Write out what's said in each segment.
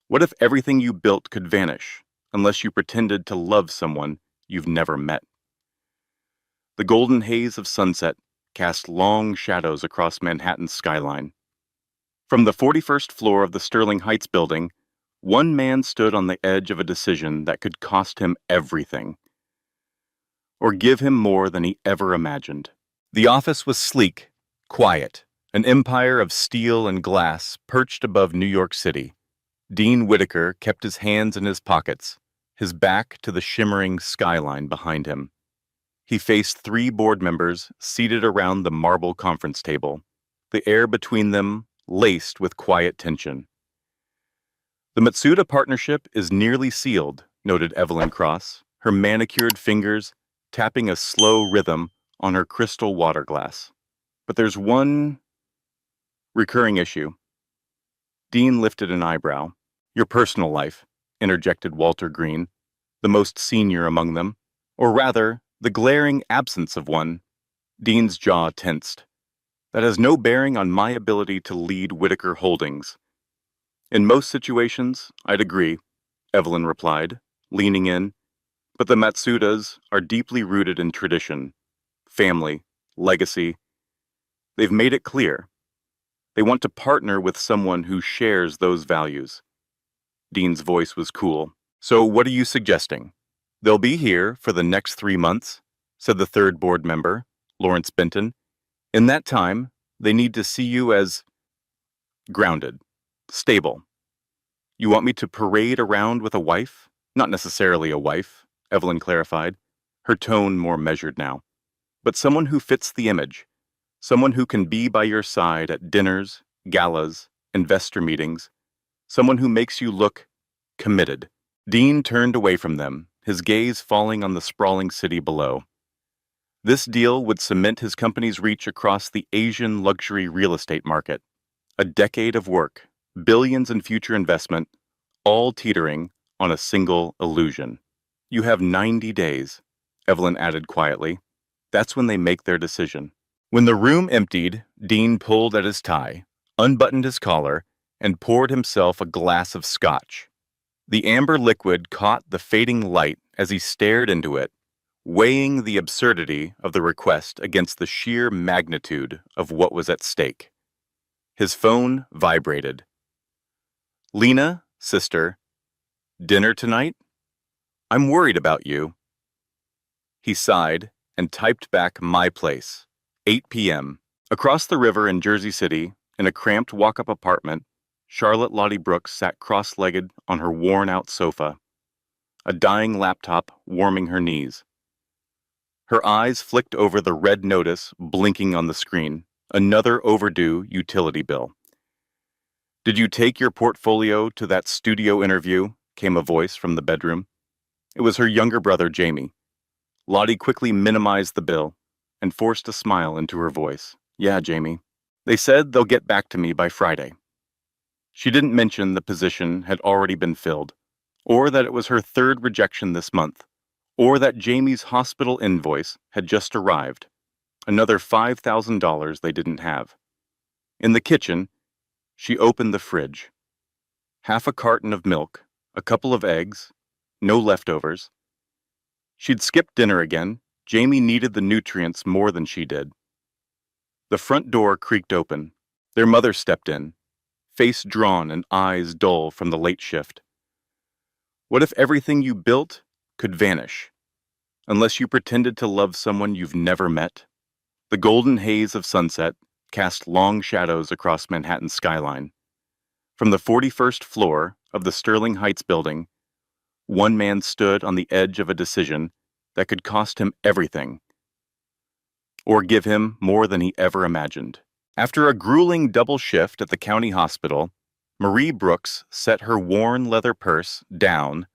What if everything you built could vanish, unless you pretended to love someone you've never met? The golden haze of sunset cast long shadows across Manhattan's skyline. From the 41st floor of the Sterling Heights building, one man stood on the edge of a decision that could cost him everything, or give him more than he ever imagined. The office was sleek, quiet, an empire of steel and glass perched above New York City. Dean Whitaker kept his hands in his pockets, his back to the shimmering skyline behind him. He faced three board members seated around the marble conference table, the air between them laced with quiet tension. "The Matsuda partnership is nearly sealed," noted Evelyn Cross, her manicured fingers tapping a slow rhythm on her crystal water glass. "But there's one recurring issue." Dean lifted an eyebrow. "Your personal life," interjected Walter Green, the most senior among them, or rather, the glaring absence of one. Dean's jaw tensed. "That has no bearing on my ability to lead Whitaker Holdings." "In most situations, I'd agree," Evelyn replied, leaning in. "But the Matsudas are deeply rooted in tradition, family, legacy. They've made it clear. They want to partner with someone who shares those values." Dean's voice was cool. "So what are you suggesting?" "They'll be here for the next 3 months," said the third board member, Lawrence Benton. "In that time, they need to see you as grounded, stable." "You want me to parade around with a wife?" "Not necessarily a wife," Evelyn clarified, her tone more measured now. "But someone who fits the image. Someone who can be by your side at dinners, galas, investor meetings. Someone who makes you look committed." Dean turned away from them, his gaze falling on the sprawling city below. This deal would cement his company's reach across the Asian luxury real estate market. A decade of work, billions in future investment, all teetering on a single illusion. "You have 90 days, Evelyn added quietly. "That's when they make their decision." When the room emptied, Dean pulled at his tie, unbuttoned his collar, and poured himself a glass of scotch. The amber liquid caught the fading light as he stared into it, weighing the absurdity of the request against the sheer magnitude of what was at stake. His phone vibrated. "Lena, sister, dinner tonight? I'm worried about you." He sighed and typed back my place, 8 p.m. Across the river in Jersey City, in a cramped walk-up apartment, Charlotte Lottie Brooks sat cross-legged on her worn-out sofa, a dying laptop warming her knees. Her eyes flicked over the red notice blinking on the screen, another overdue utility bill. "Did you take your portfolio to that studio interview?" came a voice from the bedroom. It was her younger brother, Jamie. Lottie quickly minimized the bill and forced a smile into her voice. "Yeah, Jamie. They said they'll get back to me by Friday." She didn't mention the position had already been filled, or that it was her third rejection this month, or that Jamie's hospital invoice had just arrived, another $5,000 they didn't have. In the kitchen, she opened the fridge. Half a carton of milk, a couple of eggs, no leftovers. She'd skipped dinner again. Jamie needed the nutrients more than she did. The front door creaked open. Their mother stepped in, face drawn and eyes dull from the late shift. "What if everything you built could vanish, unless you pretended to love someone you've never met?" The golden haze of sunset cast long shadows across Manhattan's skyline. From the 41st floor of the Sterling Heights building, one man stood on the edge of a decision that could cost him everything, or give him more than he ever imagined. After a grueling double shift at the county hospital, Marie Brooks set her worn leather purse down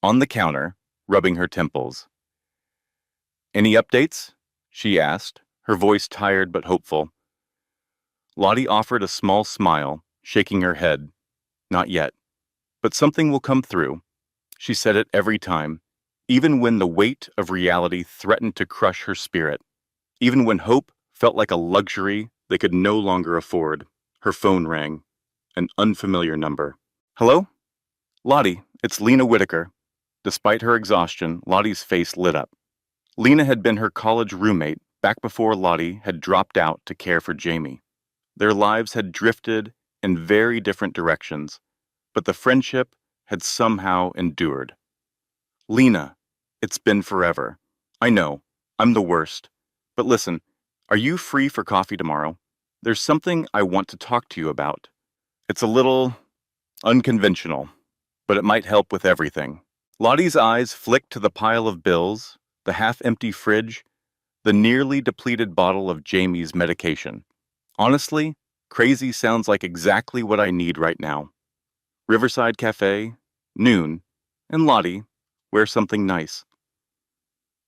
on the counter, rubbing her temples. "Any updates?" she asked, her voice tired but hopeful. Lottie offered a small smile, shaking her head. "Not yet. But something will come through." She said it every time, even when the weight of reality threatened to crush her spirit, even when hope felt like a luxury they could no longer afford. Her phone rang, an unfamiliar number. Hello? Lottie, it's Lena Whitaker. Despite her exhaustion, Lottie's face lit up. Lena had been her college roommate back before Lottie had dropped out to care for Jamie. Their lives had drifted in very different directions, but the friendship had somehow endured. Lena, it's been forever. I know, I'm the worst. But listen, are you free for coffee tomorrow? There's something I want to talk to you about. It's a little unconventional, but it might help with everything. Lottie's eyes flicked to the pile of bills, the half-empty fridge, the nearly depleted bottle of Jamie's medication. Honestly, crazy sounds like exactly what I need right now. Riverside Cafe, noon, and Lottie, wear something nice.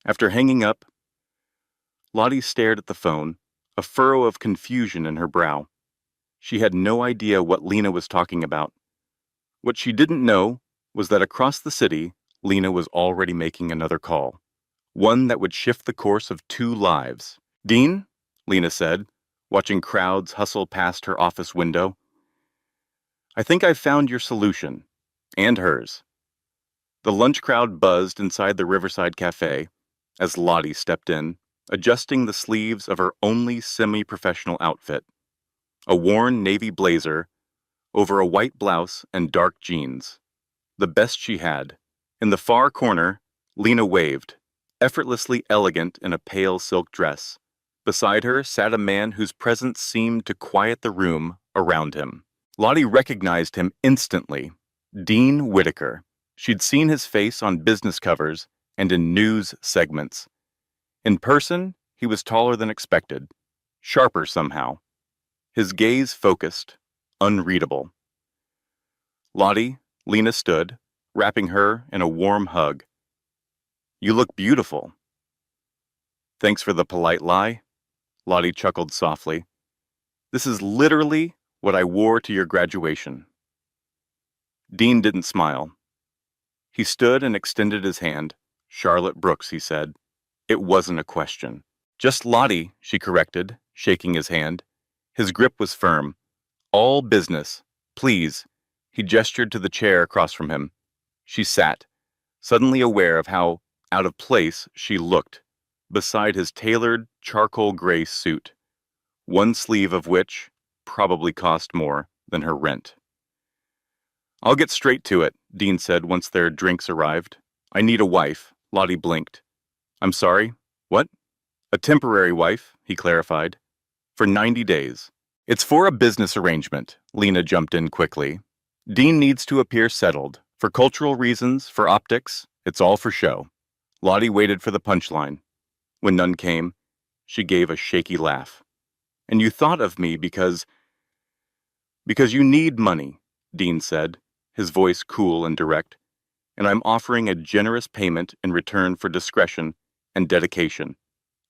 After hanging up, Lottie stared at the phone, a furrow of confusion in her brow. She had no idea what Lena was talking about. What she didn't know was that across the city, Lena was already making another call, one that would shift the course of two lives. Dean, Lena said, watching crowds hustle past her office window. I think I've found your solution, and hers. The lunch crowd buzzed inside the Riverside Cafe as Lottie stepped in, adjusting the sleeves of her only semi-professional outfit, a worn navy blazer over a white blouse and dark jeans, the best she had. In the far corner, Lena waved, effortlessly elegant in a pale silk dress. Beside her sat a man whose presence seemed to quiet the room around him. Lottie recognized him instantly. Dean Whitaker. She'd seen his face on business covers and in news segments. In person, he was taller than expected, sharper somehow. His gaze focused, unreadable. Lottie, Lena stood, wrapping her in a warm hug. You look beautiful. Thanks for the polite lie, Lottie chuckled softly. This is literally what I wore to your graduation. Dean didn't smile. He stood and extended his hand. Charlotte Brooks, he said. It wasn't a question. Just Lottie, she corrected, shaking his hand. His grip was firm. All business. Please. He gestured to the chair across from him. She sat, suddenly aware of how out of place she looked, beside his tailored charcoal gray suit, one sleeve of which probably cost more than her rent. I'll get straight to it, Dean said once their drinks arrived. I need a wife, Lottie blinked. I'm sorry, what? A temporary wife, he clarified. For 90 days. It's for a business arrangement, Lena jumped in quickly. Dean needs to appear settled. For cultural reasons, for optics, it's all for show. Lottie waited for the punchline. When none came, she gave a shaky laugh. And you thought of me because you need money, Dean said, his voice cool and direct, and I'm offering a generous payment in return for discretion and dedication.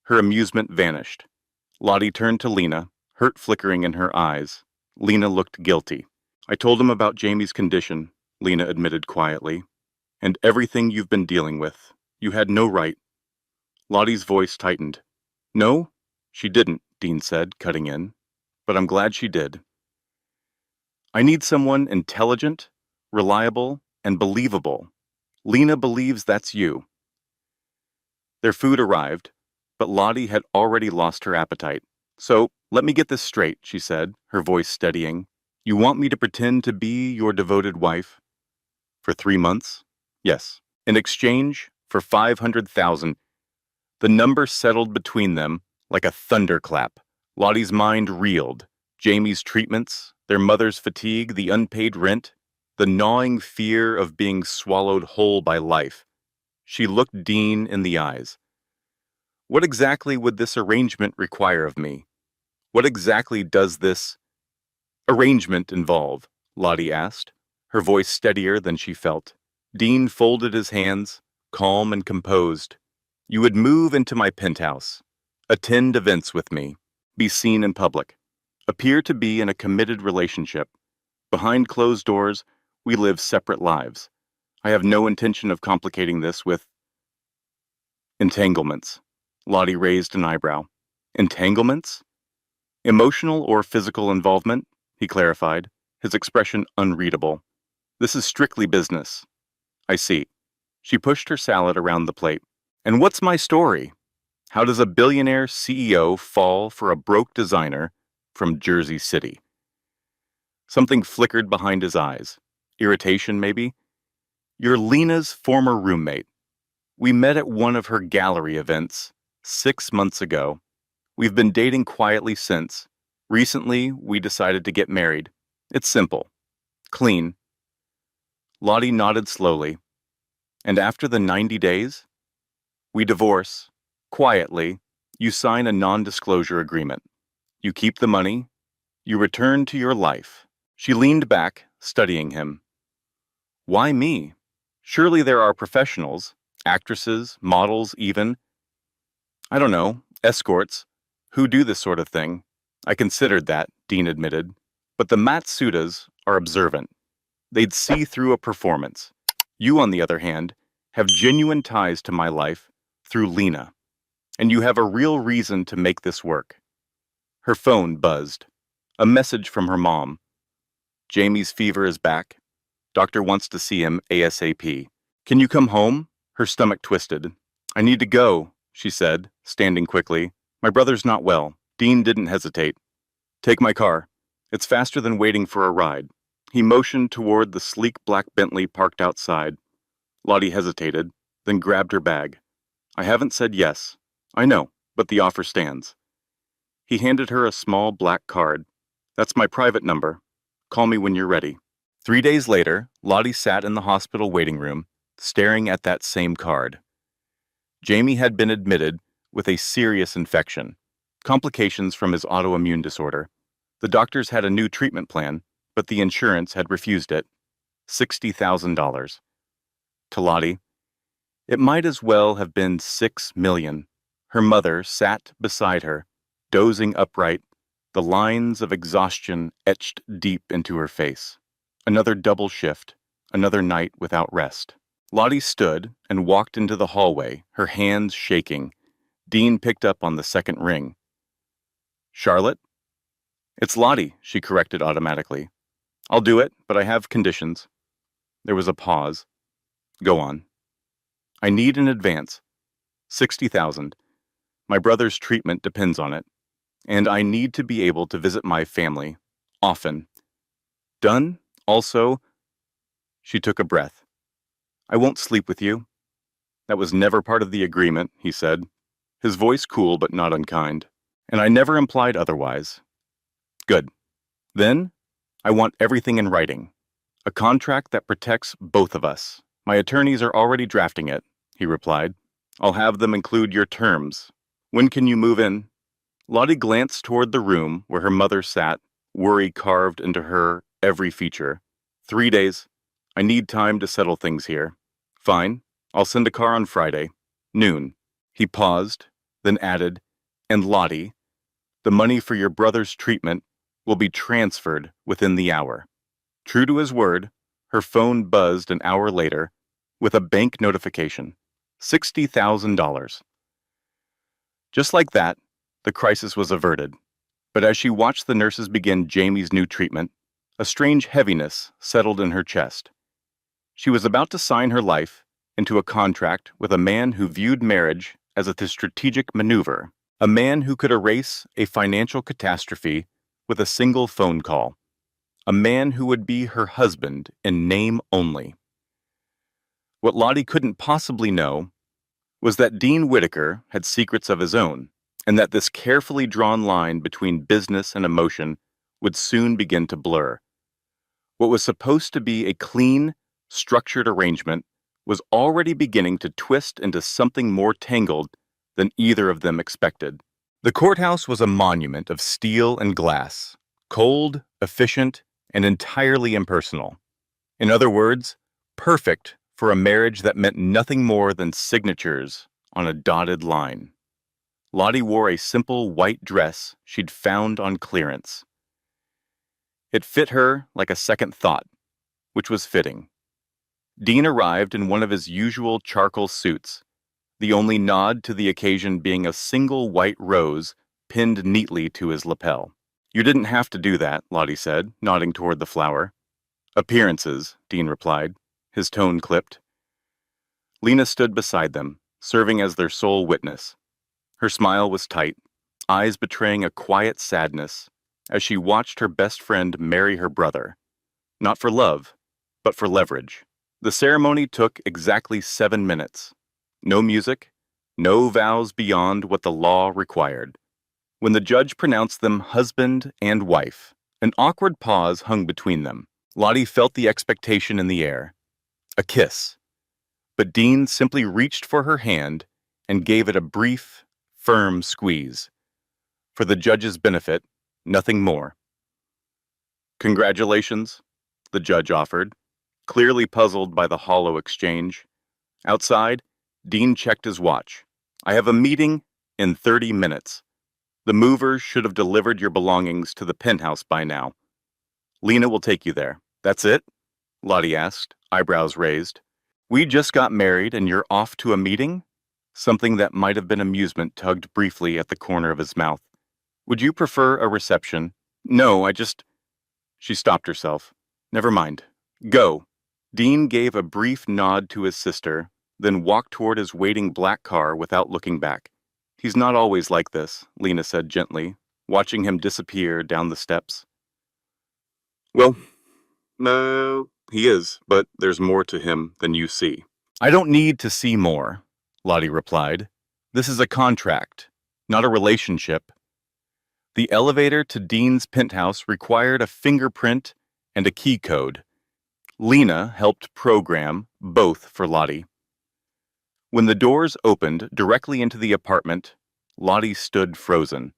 Her amusement vanished. Lottie turned to Lena, hurt flickering in her eyes. Lena looked guilty. I told him about Jamie's condition, Lena admitted quietly, and everything you've been dealing with. You had no right. Lottie's voice tightened. No, she didn't, Dean said, cutting in, but I'm glad she did. I need someone intelligent, reliable, and believable. Lena believes that's you. Their food arrived, but Lottie had already lost her appetite. So, let me get this straight, she said, her voice steadying. You want me to pretend to be your devoted wife? For 3 months? Yes. In exchange for 500,000. The number settled between them like a thunderclap. Lottie's mind reeled. Jamie's treatments, their mother's fatigue, the unpaid rent, the gnawing fear of being swallowed whole by life. She looked Dean in the eyes. What exactly would this arrangement require of me? What exactly does this arrangement involve? Lottie asked, her voice steadier than she felt. Dean folded his hands, calm and composed. You would move into my penthouse, attend events with me, be seen in public, appear to be in a committed relationship. Behind closed doors, we live separate lives. I have no intention of complicating this with entanglements. Lottie raised an eyebrow. Entanglements? Emotional or physical involvement? He clarified, his expression unreadable. This is strictly business. I see. She pushed her salad around the plate. And what's my story? How does a billionaire CEO fall for a broke designer from Jersey City? Something flickered behind his eyes. Irritation, maybe? You're Lena's former roommate. We met at one of her gallery events 6 months ago. We've been dating quietly since. Recently, we decided to get married. It's simple. Clean. Lottie nodded slowly. And after the 90 days? We divorce. Quietly. You sign a non-disclosure agreement. You keep the money. You return to your life. She leaned back, studying him. Why me? Surely there are professionals, actresses, models even. I don't know, escorts, who do this sort of thing. I considered that, Dean admitted. But the Matsudas are observant. They'd see through a performance. You, on the other hand, have genuine ties to my life through Lena. And you have a real reason to make this work. Her phone buzzed. A message from her mom. Jamie's fever is back. Doctor wants to see him ASAP. Can you come home? Her stomach twisted. I need to go, she said, standing quickly. My brother's not well. Dean didn't hesitate. Take my car. It's faster than waiting for a ride. He motioned toward the sleek black Bentley parked outside. Lottie hesitated, then grabbed her bag. I haven't said yes. I know, but the offer stands. He handed her a small black card. That's my private number. Call me when you're ready. 3 days later, Lottie sat in the hospital waiting room, staring at that same card. Jamie had been admitted with a serious infection, complications from his autoimmune disorder. The doctors had a new treatment plan, but the insurance had refused it. $60,000. To Lottie, it might as well have been $6 million. Her mother sat beside her, dozing upright, the lines of exhaustion etched deep into her face. Another double shift, another night without rest. Lottie stood and walked into the hallway, her hands shaking. Dean picked up on the second ring. Charlotte? It's Lottie, she corrected automatically. I'll do it, but I have conditions. There was a pause. Go on. I need an advance. 60,000. My brother's treatment depends on it. And I need to be able to visit my family. Often. Done? Also, she took a breath. I won't sleep with you. That was never part of the agreement, he said, his voice cool but not unkind. And I never implied otherwise. Good. Then, I want everything in writing. A contract that protects both of us. My attorneys are already drafting it, he replied. I'll have them include your terms. When can you move in? Lottie glanced toward the room where her mother sat, worry carved into her every feature. 3 days. I need time to settle things here. Fine. I'll send a car on Friday. Noon. He paused, then added, and Lottie, the money for your brother's treatment will be transferred within the hour. True to his word, her phone buzzed an hour later with a bank notification. $60,000. Just like that, the crisis was averted. But as she watched the nurses begin Jamie's new treatment, a strange heaviness settled in her chest. She was about to sign her life into a contract with a man who viewed marriage as a strategic maneuver, a man who could erase a financial catastrophe with a single phone call, a man who would be her husband in name only. What Lottie couldn't possibly know was that Dean Whitaker had secrets of his own, and that this carefully drawn line between business and emotion would soon begin to blur. What was supposed to be a clean, structured arrangement was already beginning to twist into something more tangled than either of them expected. The courthouse was a monument of steel and glass, cold, efficient, and entirely impersonal. In other words, perfect for a marriage that meant nothing more than signatures on a dotted line. Lottie wore a simple white dress she'd found on clearance. It fit her like a second thought, which was fitting. Dean arrived in one of his usual charcoal suits, the only nod to the occasion being a single white rose pinned neatly to his lapel. You didn't have to do that, Lottie said, nodding toward the flower. Appearances, Dean replied, his tone clipped. Lena stood beside them, serving as their sole witness. Her smile was tight, eyes betraying a quiet sadness, as she watched her best friend marry her brother. Not for love, but for leverage. The ceremony took exactly 7 minutes. No music, no vows beyond what the law required. When the judge pronounced them husband and wife, an awkward pause hung between them. Lottie felt the expectation in the air. A kiss. But Dean simply reached for her hand and gave it a brief, firm squeeze. For the judge's benefit, nothing more. Congratulations, the judge offered, clearly puzzled by the hollow exchange. Outside, Dean checked his watch. I have a meeting in 30 minutes. The movers should have delivered your belongings to the penthouse by now. Lena will take you there. That's it? Lottie asked, eyebrows raised. We just got married and you're off to a meeting? Something that might have been amusement tugged briefly at the corner of his mouth. Would you prefer a reception? No, She stopped herself. Never mind. Go. Dean gave a brief nod to his sister, then walked toward his waiting black car without looking back. He's not always like this, Lena said gently, watching him disappear down the steps. Well, no, he is, but there's more to him than you see. I don't need to see more, Lottie replied. This is a contract, not a relationship. The elevator to Dean's penthouse required a fingerprint and a key code. Lena helped program both for Lottie. When the doors opened directly into the apartment, Lottie stood frozen.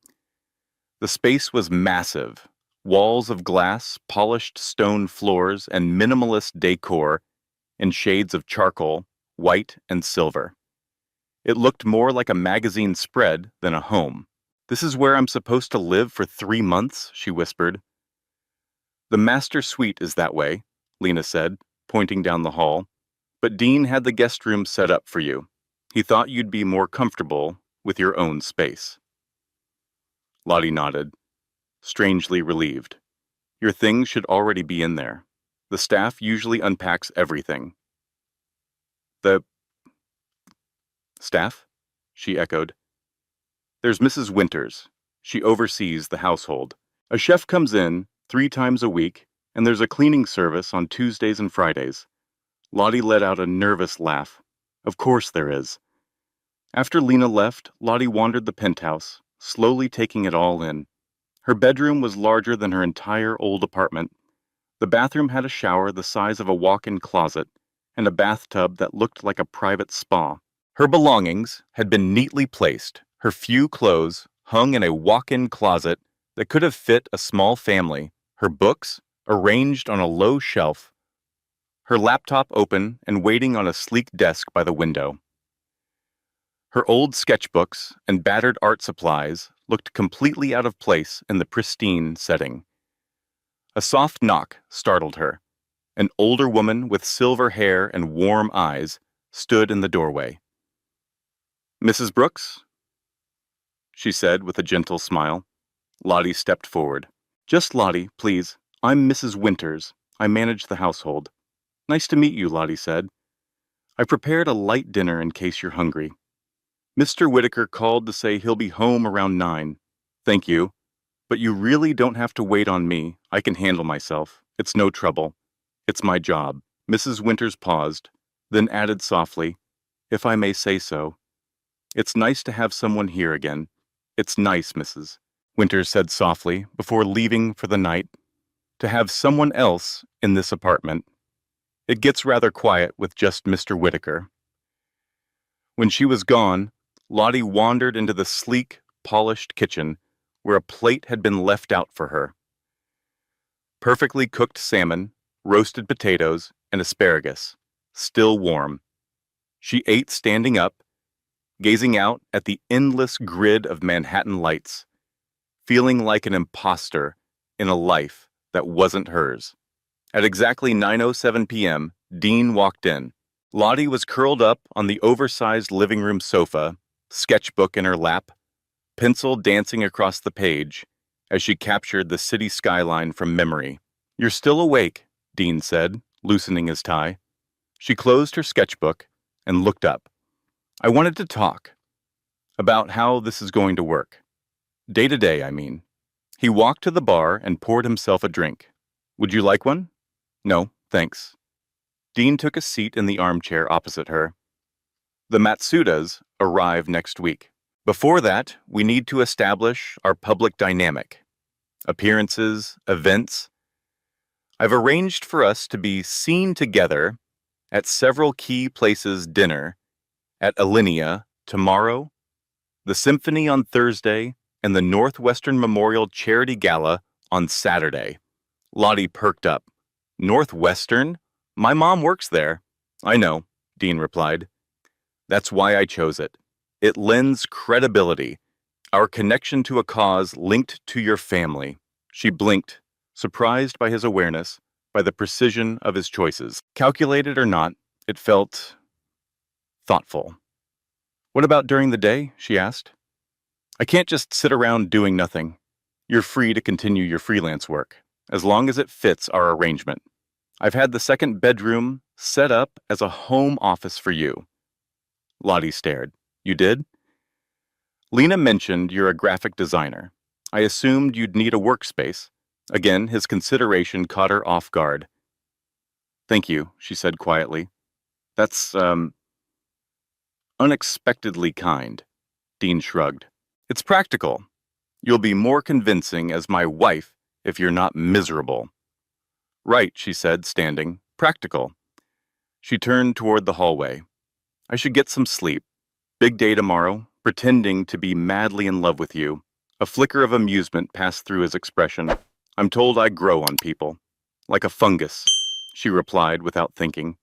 The space was massive. Walls of glass, polished stone floors, and minimalist decor in shades of charcoal, white, and silver. It looked more like a magazine spread than a home. This is where I'm supposed to live for 3 months, she whispered. The master suite is that way, Lena said, pointing down the hall. But Dean had the guest room set up for you. He thought you'd be more comfortable with your own space. Lottie nodded, strangely relieved. Your things should already be in there. The staff usually unpacks everything. The staff? She echoed. There's Mrs. Winters. She oversees the household. A chef comes in 3 times a week, and there's a cleaning service on Tuesdays and Fridays. Lottie let out a nervous laugh. Of course there is. After Lena left, Lottie wandered the penthouse, slowly taking it all in. Her bedroom was larger than her entire old apartment. The bathroom had a shower the size of a walk-in closet, and a bathtub that looked like a private spa. Her belongings had been neatly placed. Her few clothes hung in a walk-in closet that could have fit a small family, her books arranged on a low shelf, her laptop open and waiting on a sleek desk by the window. Her old sketchbooks and battered art supplies looked completely out of place in the pristine setting. A soft knock startled her. An older woman with silver hair and warm eyes stood in the doorway. Mrs. Brooks? She said with a gentle smile. Lottie stepped forward. Just Lottie, please. I'm Mrs. Winters. I manage the household. Nice to meet you, Lottie said. I prepared a light dinner in case you're hungry. Mr. Whitaker called to say he'll be home around 9. Thank you. But you really don't have to wait on me. I can handle myself. It's no trouble. It's my job. Mrs. Winters paused, then added softly, if I may say so. It's nice to have someone here again. It's nice, Mrs. Winters said softly before leaving for the night, to have someone else in this apartment. It gets rather quiet with just Mr. Whitaker. When she was gone, Lottie wandered into the sleek, polished kitchen where a plate had been left out for her. Perfectly cooked salmon, roasted potatoes, and asparagus, still warm. She ate standing up, gazing out at the endless grid of Manhattan lights, feeling like an imposter in a life that wasn't hers. At exactly 9:07 p.m., Dean walked in. Lottie was curled up on the oversized living room sofa, sketchbook in her lap, pencil dancing across the page as she captured the city skyline from memory. You're still awake, Dean said, loosening his tie. She closed her sketchbook and looked up. I wanted to talk about how this is going to work. Day to day, I mean. He walked to the bar and poured himself a drink. Would you like one? No, thanks. Dean took a seat in the armchair opposite her. The Matsudas arrive next week. Before that, we need to establish our public dynamic. Appearances, events. I've arranged for us to be seen together at several key places dinner, at Alinea tomorrow, the Symphony on Thursday, and the Northwestern Memorial Charity Gala on Saturday. Lottie perked up. Northwestern? My mom works there. I know, Dean replied. That's why I chose it. It lends credibility, our connection to a cause linked to your family. She blinked, surprised by his awareness, by the precision of his choices. Calculated or not, it felt thoughtful. What about during the day? She asked. I can't just sit around doing nothing. You're free to continue your freelance work, as long as it fits our arrangement. I've had the second bedroom set up as a home office for you. Lottie stared. You did? Lena mentioned you're a graphic designer. I assumed you'd need a workspace. Again, his consideration caught her off guard. Thank you, she said quietly. That's, unexpectedly kind. Dean shrugged. It's practical. You'll be more convincing as my wife if you're not miserable. Right, she said, standing. Practical. She turned toward the hallway. I should get some sleep. Big day tomorrow, pretending to be madly in love with you. A flicker of amusement passed through his expression. I'm told I grow on people. Like a fungus, she replied without thinking.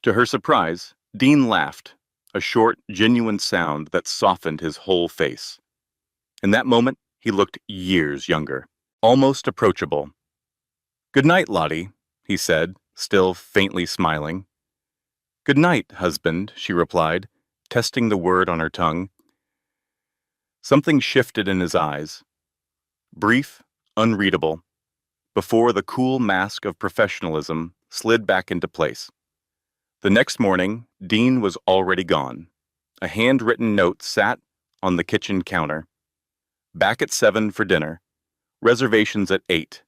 To her surprise, Dean laughed, a short, genuine sound that softened his whole face. In that moment, he looked years younger, almost approachable. Good night, Lottie, he said, still faintly smiling. Good night, husband, she replied, testing the word on her tongue. Something shifted in his eyes. Brief, unreadable, before the cool mask of professionalism slid back into place. The next morning, Dean was already gone. A handwritten note sat on the kitchen counter. Back at 7 for dinner. Reservations at 8.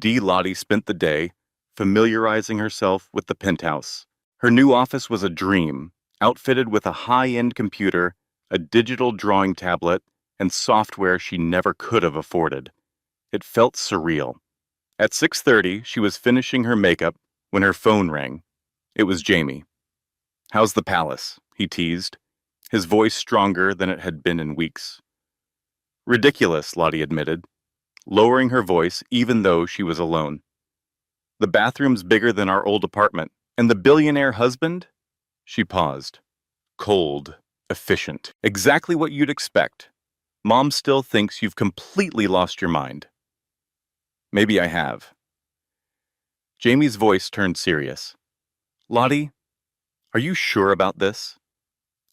Lottie spent the day familiarizing herself with the penthouse. Her new office was a dream, outfitted with a high-end computer, a digital drawing tablet, and software she never could have afforded. It felt surreal. At 6:30, she was finishing her makeup when her phone rang. It was Jamie. How's the palace? He teased, his voice stronger than it had been in weeks. Ridiculous, Lottie admitted, lowering her voice even though she was alone. The bathroom's bigger than our old apartment, and the billionaire husband? She paused. Cold, efficient. Exactly what you'd expect. Mom still thinks you've completely lost your mind. Maybe I have. Jamie's voice turned serious. Lottie, are you sure about this?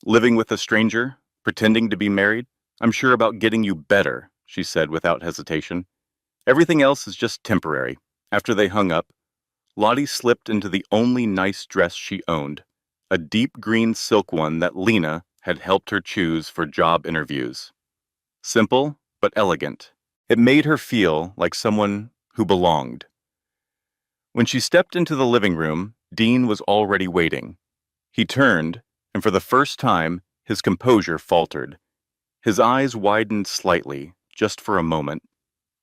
Living with a stranger? Pretending to be married? I'm sure about getting you better, she said without hesitation. Everything else is just temporary. After they hung up, Lottie slipped into the only nice dress she owned, a deep green silk one that Lena had helped her choose for job interviews. Simple, but elegant. It made her feel like someone who belonged. When she stepped into the living room, Dean was already waiting. He turned, and for the first time, his composure faltered. His eyes widened slightly, just for a moment.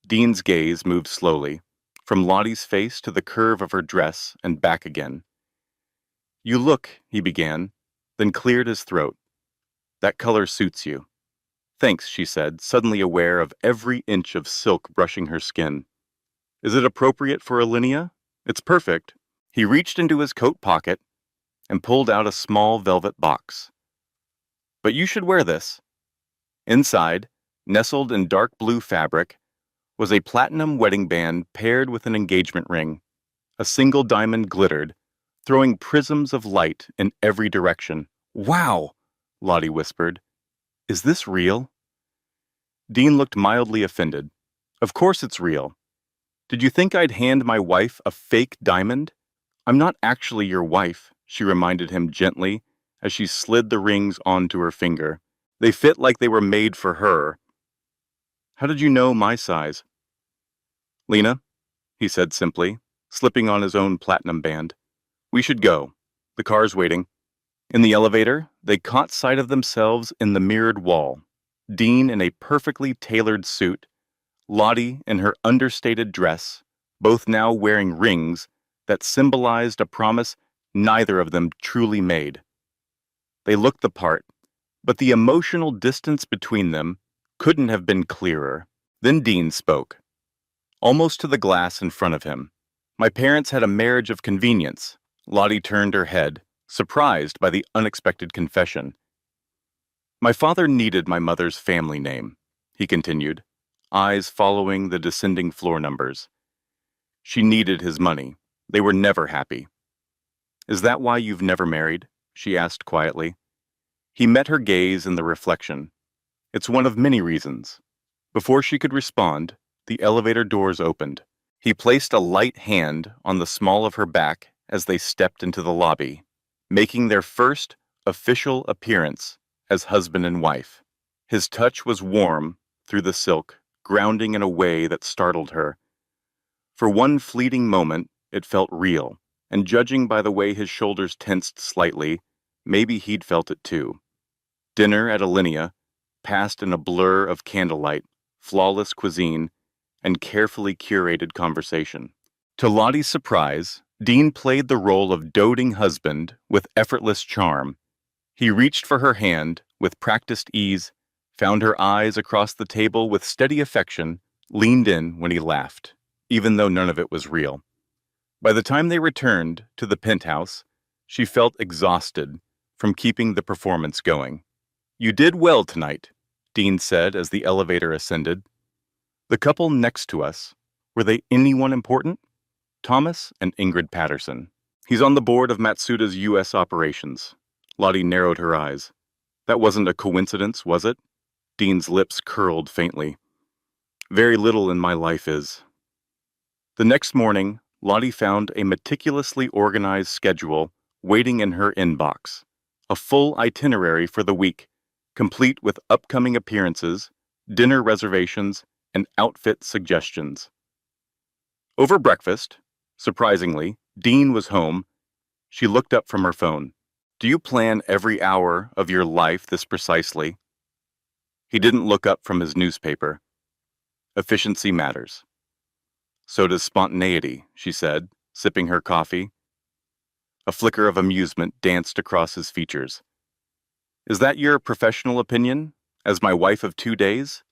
Dean's gaze moved slowly, from Lottie's face to the curve of her dress and back again. You look, he began, then cleared his throat. That color suits you. Thanks, she said, suddenly aware of every inch of silk brushing her skin. Is it appropriate for Alinea? It's perfect. He reached into his coat pocket and pulled out a small velvet box. But you should wear this. Inside, nestled in dark blue fabric, was a platinum wedding band paired with an engagement ring. A single diamond glittered, throwing prisms of light in every direction. Wow, Lottie whispered. Is this real? Dean looked mildly offended. Of course it's real. Did you think I'd hand my wife a fake diamond? I'm not actually your wife, she reminded him gently as she slid the rings onto her finger. They fit like they were made for her. How did you know my size? Lena, he said simply, slipping on his own platinum band. We should go. The car's waiting. In the elevator, they caught sight of themselves in the mirrored wall. Dean in a perfectly tailored suit, Lottie in her understated dress, both now wearing rings that symbolized a promise neither of them truly made. They looked the part, but the emotional distance between them couldn't have been clearer. Then Dean spoke, almost to the glass in front of him. My parents had a marriage of convenience. Lottie turned her head, surprised by the unexpected confession. My father needed my mother's family name, he continued, eyes following the descending floor numbers. She needed his money. They were never happy. Is that why you've never married? She asked quietly. He met her gaze in the reflection. It's one of many reasons. Before she could respond, the elevator doors opened. He placed a light hand on the small of her back as they stepped into the lobby, making their first official appearance as husband and wife. His touch was warm through the silk, grounding in a way that startled her. For one fleeting moment, it felt real, and judging by the way his shoulders tensed slightly, maybe he'd felt it too. Dinner at Alinea passed in a blur of candlelight, flawless cuisine, and carefully curated conversation. To Lottie's surprise, Dean played the role of doting husband with effortless charm. He reached for her hand with practiced ease, found her eyes across the table with steady affection, leaned in when he laughed, even though none of it was real. By the time they returned to the penthouse, she felt exhausted from keeping the performance going. You did well tonight, Dean said as the elevator ascended. The couple next to us, were they anyone important? Thomas and Ingrid Patterson. He's on the board of Matsuda's U.S. operations. Lottie narrowed her eyes. That wasn't a coincidence, was it? Dean's lips curled faintly. Very little in my life is. The next morning, Lottie found a meticulously organized schedule waiting in her inbox. A full itinerary for the week, complete with upcoming appearances, dinner reservations, and outfit suggestions. Over breakfast, surprisingly, Dean was home. She looked up from her phone. Do you plan every hour of your life this precisely? He didn't look up from his newspaper. Efficiency matters. So does spontaneity, she said, sipping her coffee. A flicker of amusement danced across his features. Is that your professional opinion, as my wife of 2 days?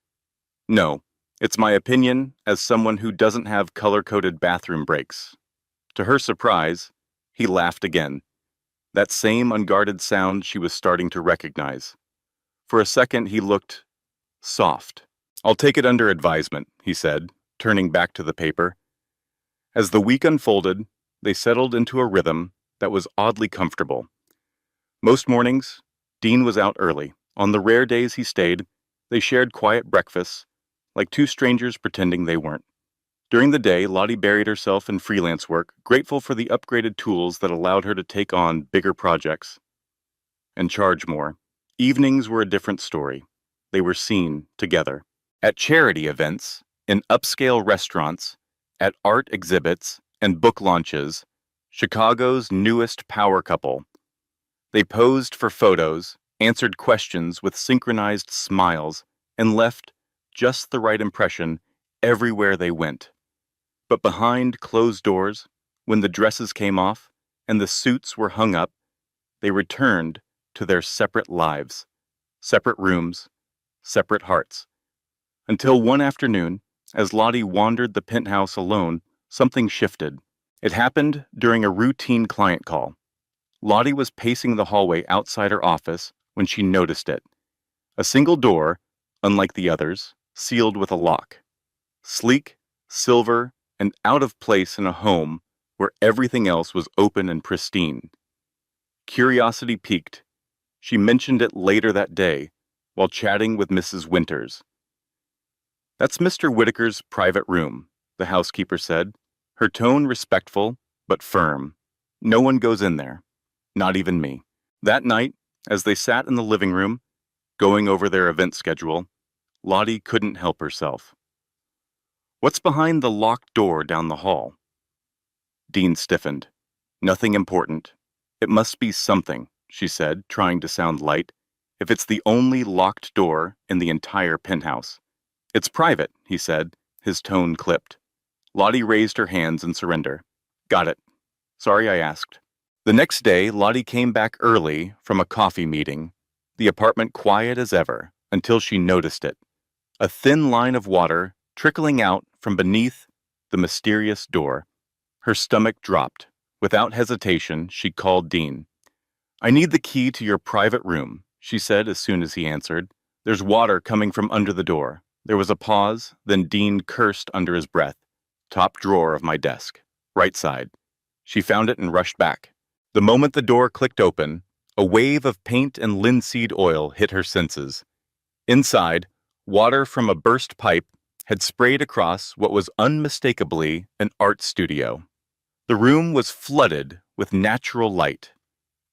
No, it's my opinion as someone who doesn't have color-coded bathroom breaks. To her surprise, he laughed again. That same unguarded sound she was starting to recognize. For a second, he looked soft. I'll take it under advisement, he said, turning back to the paper. As the week unfolded, they settled into a rhythm that was oddly comfortable. Most mornings, Dean was out early. On the rare days he stayed, they shared quiet breakfasts, like two strangers pretending they weren't. During the day, Lottie buried herself in freelance work, grateful for the upgraded tools that allowed her to take on bigger projects and charge more. Evenings were a different story. They were seen together. At charity events, in upscale restaurants, at art exhibits, and book launches, Chicago's newest power couple. They posed for photos, answered questions with synchronized smiles, and left just the right impression everywhere they went. But behind closed doors, when the dresses came off and the suits were hung up, they returned to their separate lives, separate rooms, separate hearts. Until one afternoon, as Lottie wandered the penthouse alone, something shifted. It happened during a routine client call. Lottie was pacing the hallway outside her office when she noticed it. A single door, unlike the others, sealed with a lock. Sleek, silver, and out of place in a home where everything else was open and pristine. Curiosity piqued. She mentioned it later that day while chatting with Mrs. Winters. That's Mr. Whitaker's private room, the housekeeper said, her tone respectful but firm. No one goes in there, not even me. That night, as they sat in the living room, going over their event schedule, Lottie couldn't help herself. What's behind the locked door down the hall? Dean stiffened. Nothing important. It must be something, she said, trying to sound light, if it's the only locked door in the entire penthouse. It's private, he said, his tone clipped. Lottie raised her hands in surrender. Got it. Sorry I asked. The next day, Lottie came back early from a coffee meeting, the apartment quiet as ever, until she noticed it. A thin line of water trickling out from beneath the mysterious door. Her stomach dropped. Without hesitation, she called Dean. I need the key to your private room, she said as soon as he answered. There's water coming from under the door. There was a pause, then Dean cursed under his breath. Top drawer of my desk. Right side. She found it and rushed back. The moment the door clicked open, a wave of paint and linseed oil hit her senses. Inside, water from a burst pipe had sprayed across what was unmistakably an art studio. The room was flooded with natural light.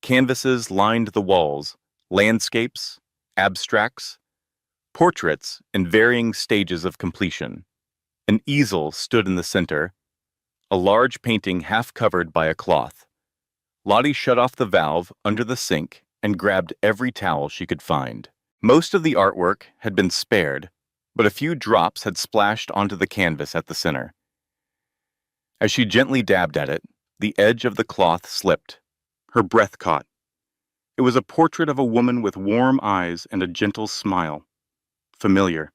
Canvases lined the walls, landscapes, abstracts, portraits in varying stages of completion. An easel stood in the center, a large painting half covered by a cloth. Lottie shut off the valve under the sink and grabbed every towel she could find. Most of the artwork had been spared, but a few drops had splashed onto the canvas at the center. As she gently dabbed at it, the edge of the cloth slipped. Her breath caught. It was a portrait of a woman with warm eyes and a gentle smile. Familiar.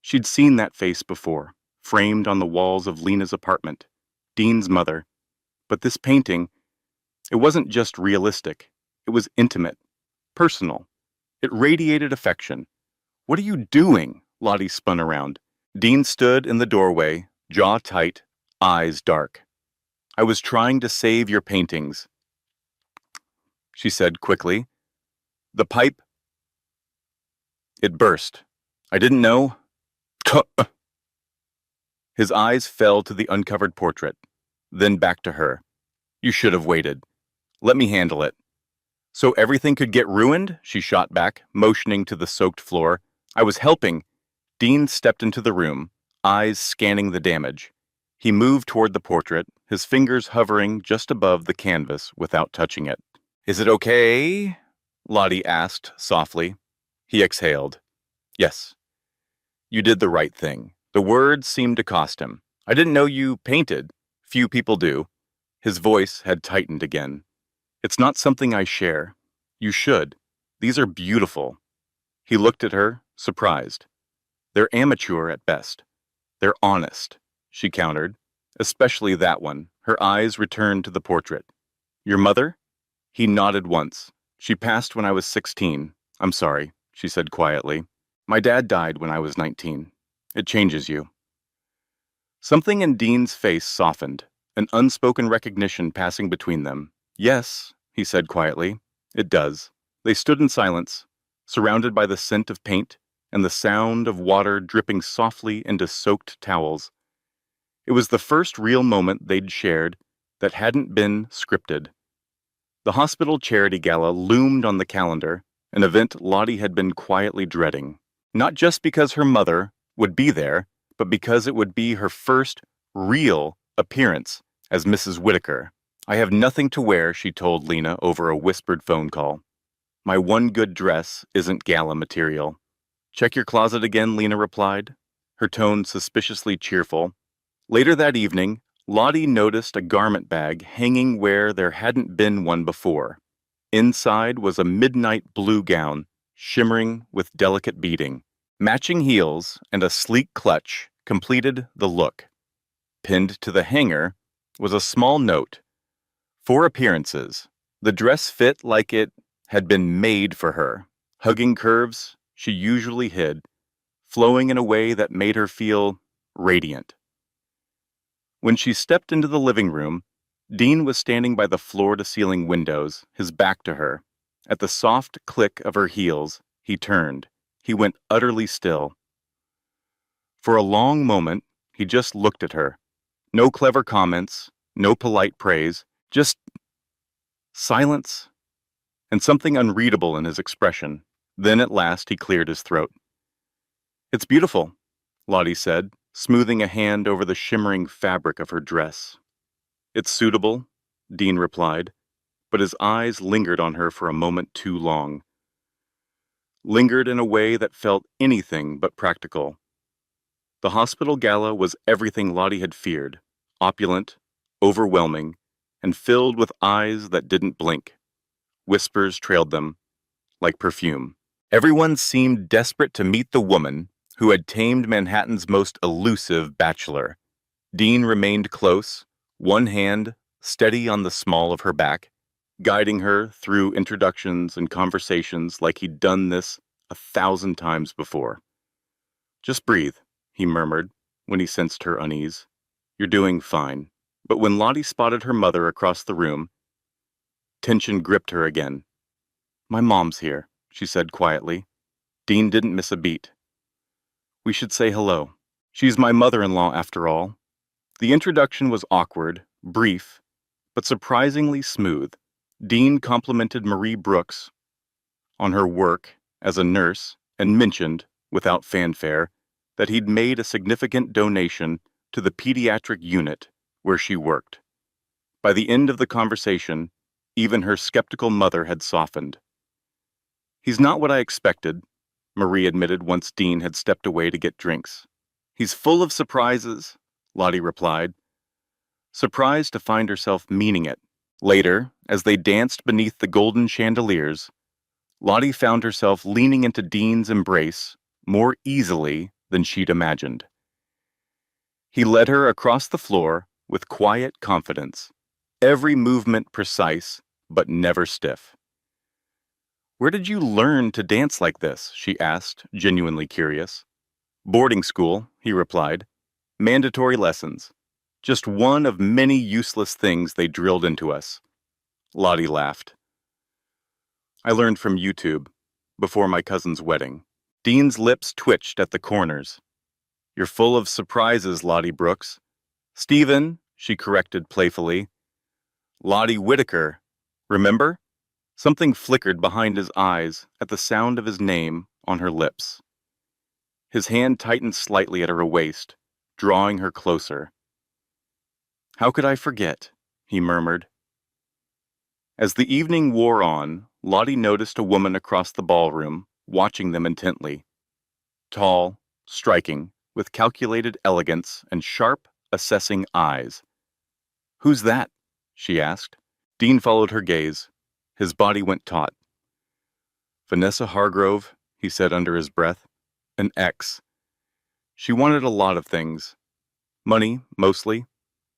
She'd seen that face before, framed on the walls of Lena's apartment, Dean's mother. But this painting, it wasn't just realistic. It was intimate, personal. It radiated affection. What are you doing? Lottie spun around. Dean stood in the doorway, jaw tight, eyes dark. I was trying to save your paintings, she said quickly. The pipe, it burst. I didn't know. His eyes fell to the uncovered portrait, then back to her. You should have waited. Let me handle it. So everything could get ruined? She shot back, motioning to the soaked floor. I was helping. Dean stepped into the room, eyes scanning the damage. He moved toward the portrait, his fingers hovering just above the canvas without touching it. Is it okay? Lottie asked softly. He exhaled. Yes. You did the right thing. The words seemed to cost him. I didn't know you painted. Few people do. His voice had tightened again. It's not something I share. You should. These are beautiful. He looked at her, surprised. They're amateur at best. They're honest, she countered, especially that one. Her eyes returned to the portrait. Your mother? He nodded once. She passed when I was 16. I'm sorry, she said quietly. My dad died when I was 19. It changes you. Something in Dean's face softened, an unspoken recognition passing between them. Yes, he said quietly. It does. They stood in silence, surrounded by the scent of paint and the sound of water dripping softly into soaked towels. It was the first real moment they'd shared that hadn't been scripted. The hospital charity gala loomed on the calendar, an event Lottie had been quietly dreading. Not just because her mother would be there, but because it would be her first real appearance as Mrs. Whitaker. I have nothing to wear, she told Lena over a whispered phone call. My one good dress isn't gala material. Check your closet again, Lena replied, her tone suspiciously cheerful. Later that evening, Lottie noticed a garment bag hanging where there hadn't been one before. Inside was a midnight blue gown, shimmering with delicate beading. Matching heels and a sleek clutch completed the look. Pinned to the hanger was a small note. For appearances, the dress fit like it had been made for her, hugging curves she usually hid, flowing in a way that made her feel radiant. When she stepped into the living room, Dean was standing by the floor-to-ceiling windows, his back to her. At the soft click of her heels, he turned. He went utterly still. For a long moment, He just looked at her. No clever comments, no polite praise, just silence and something unreadable in his expression. Then at last he cleared his throat. "It's beautiful," Lottie said, smoothing a hand over the shimmering fabric of her dress. "It's suitable," Dean replied, but his eyes lingered on her for a moment too long. Lingered in a way that felt anything but practical. The hospital gala was everything Lottie had feared, opulent, overwhelming, and filled with eyes that didn't blink. Whispers trailed them, like perfume. Everyone seemed desperate to meet the woman who had tamed Manhattan's most elusive bachelor. Dean remained close, one hand steady on the small of her back, guiding her through introductions and conversations like he'd done this 1,000 times before. "Just breathe," he murmured when he sensed her unease. "You're doing fine." But when Lottie spotted her mother across the room, tension gripped her again. "My mom's here," she said quietly. Dean didn't miss a beat. "We should say hello. She's my mother-in-law after all." The introduction was awkward, brief, but surprisingly smooth. Dean complimented Marie Brooks on her work as a nurse and mentioned, without fanfare, that he'd made a significant donation to the pediatric unit where she worked. By the end of the conversation, even her skeptical mother had softened. "He's not what I expected," Marie admitted once Dean had stepped away to get drinks. "He's full of surprises," Lottie replied, surprised to find herself meaning it. Later, as they danced beneath the golden chandeliers, Lottie found herself leaning into Dean's embrace more easily than she'd imagined. He led her across the floor with quiet confidence, every movement precise but never stiff. "Where did you learn to dance like this?" she asked, genuinely curious. "Boarding school," he replied. "Mandatory lessons. Just one of many useless things they drilled into us." Lottie laughed. "I learned from YouTube, before my cousin's wedding." Dean's lips twitched at the corners. "You're full of surprises, Lottie Brooks." "Stephen," she corrected playfully. "Lottie Whitaker. Remember?" Something flickered behind his eyes at the sound of his name on her lips. His hand tightened slightly at her waist, drawing her closer. "How could I forget?" he murmured. As the evening wore on, Lottie noticed a woman across the ballroom, watching them intently. Tall, striking, with calculated elegance and sharp, assessing eyes. "Who's that?" she asked. Dean followed her gaze. His body went taut. "Vanessa Hargrove," he said under his breath. "An ex. She wanted a lot of things. Money, mostly."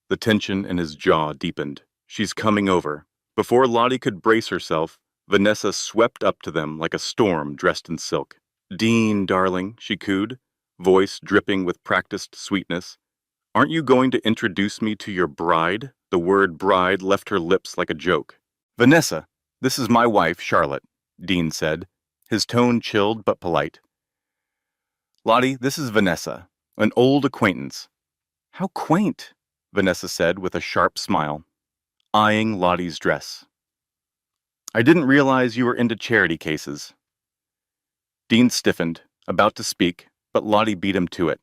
The tension in his jaw deepened. "She's coming over." Before Lottie could brace herself, Vanessa swept up to them like a storm dressed in silk. "Dean, darling," she cooed, voice dripping with practiced sweetness. "Aren't you going to introduce me to your bride?" The word bride left her lips like a joke. "Vanessa, this is my wife, Charlotte," Dean said, his tone chilled but polite. "Lottie, this is Vanessa, an old acquaintance." "How quaint," Vanessa said with a sharp smile, eyeing Lottie's dress. "I didn't realize you were into charity cases." Dean stiffened, about to speak, but Lottie beat him to it.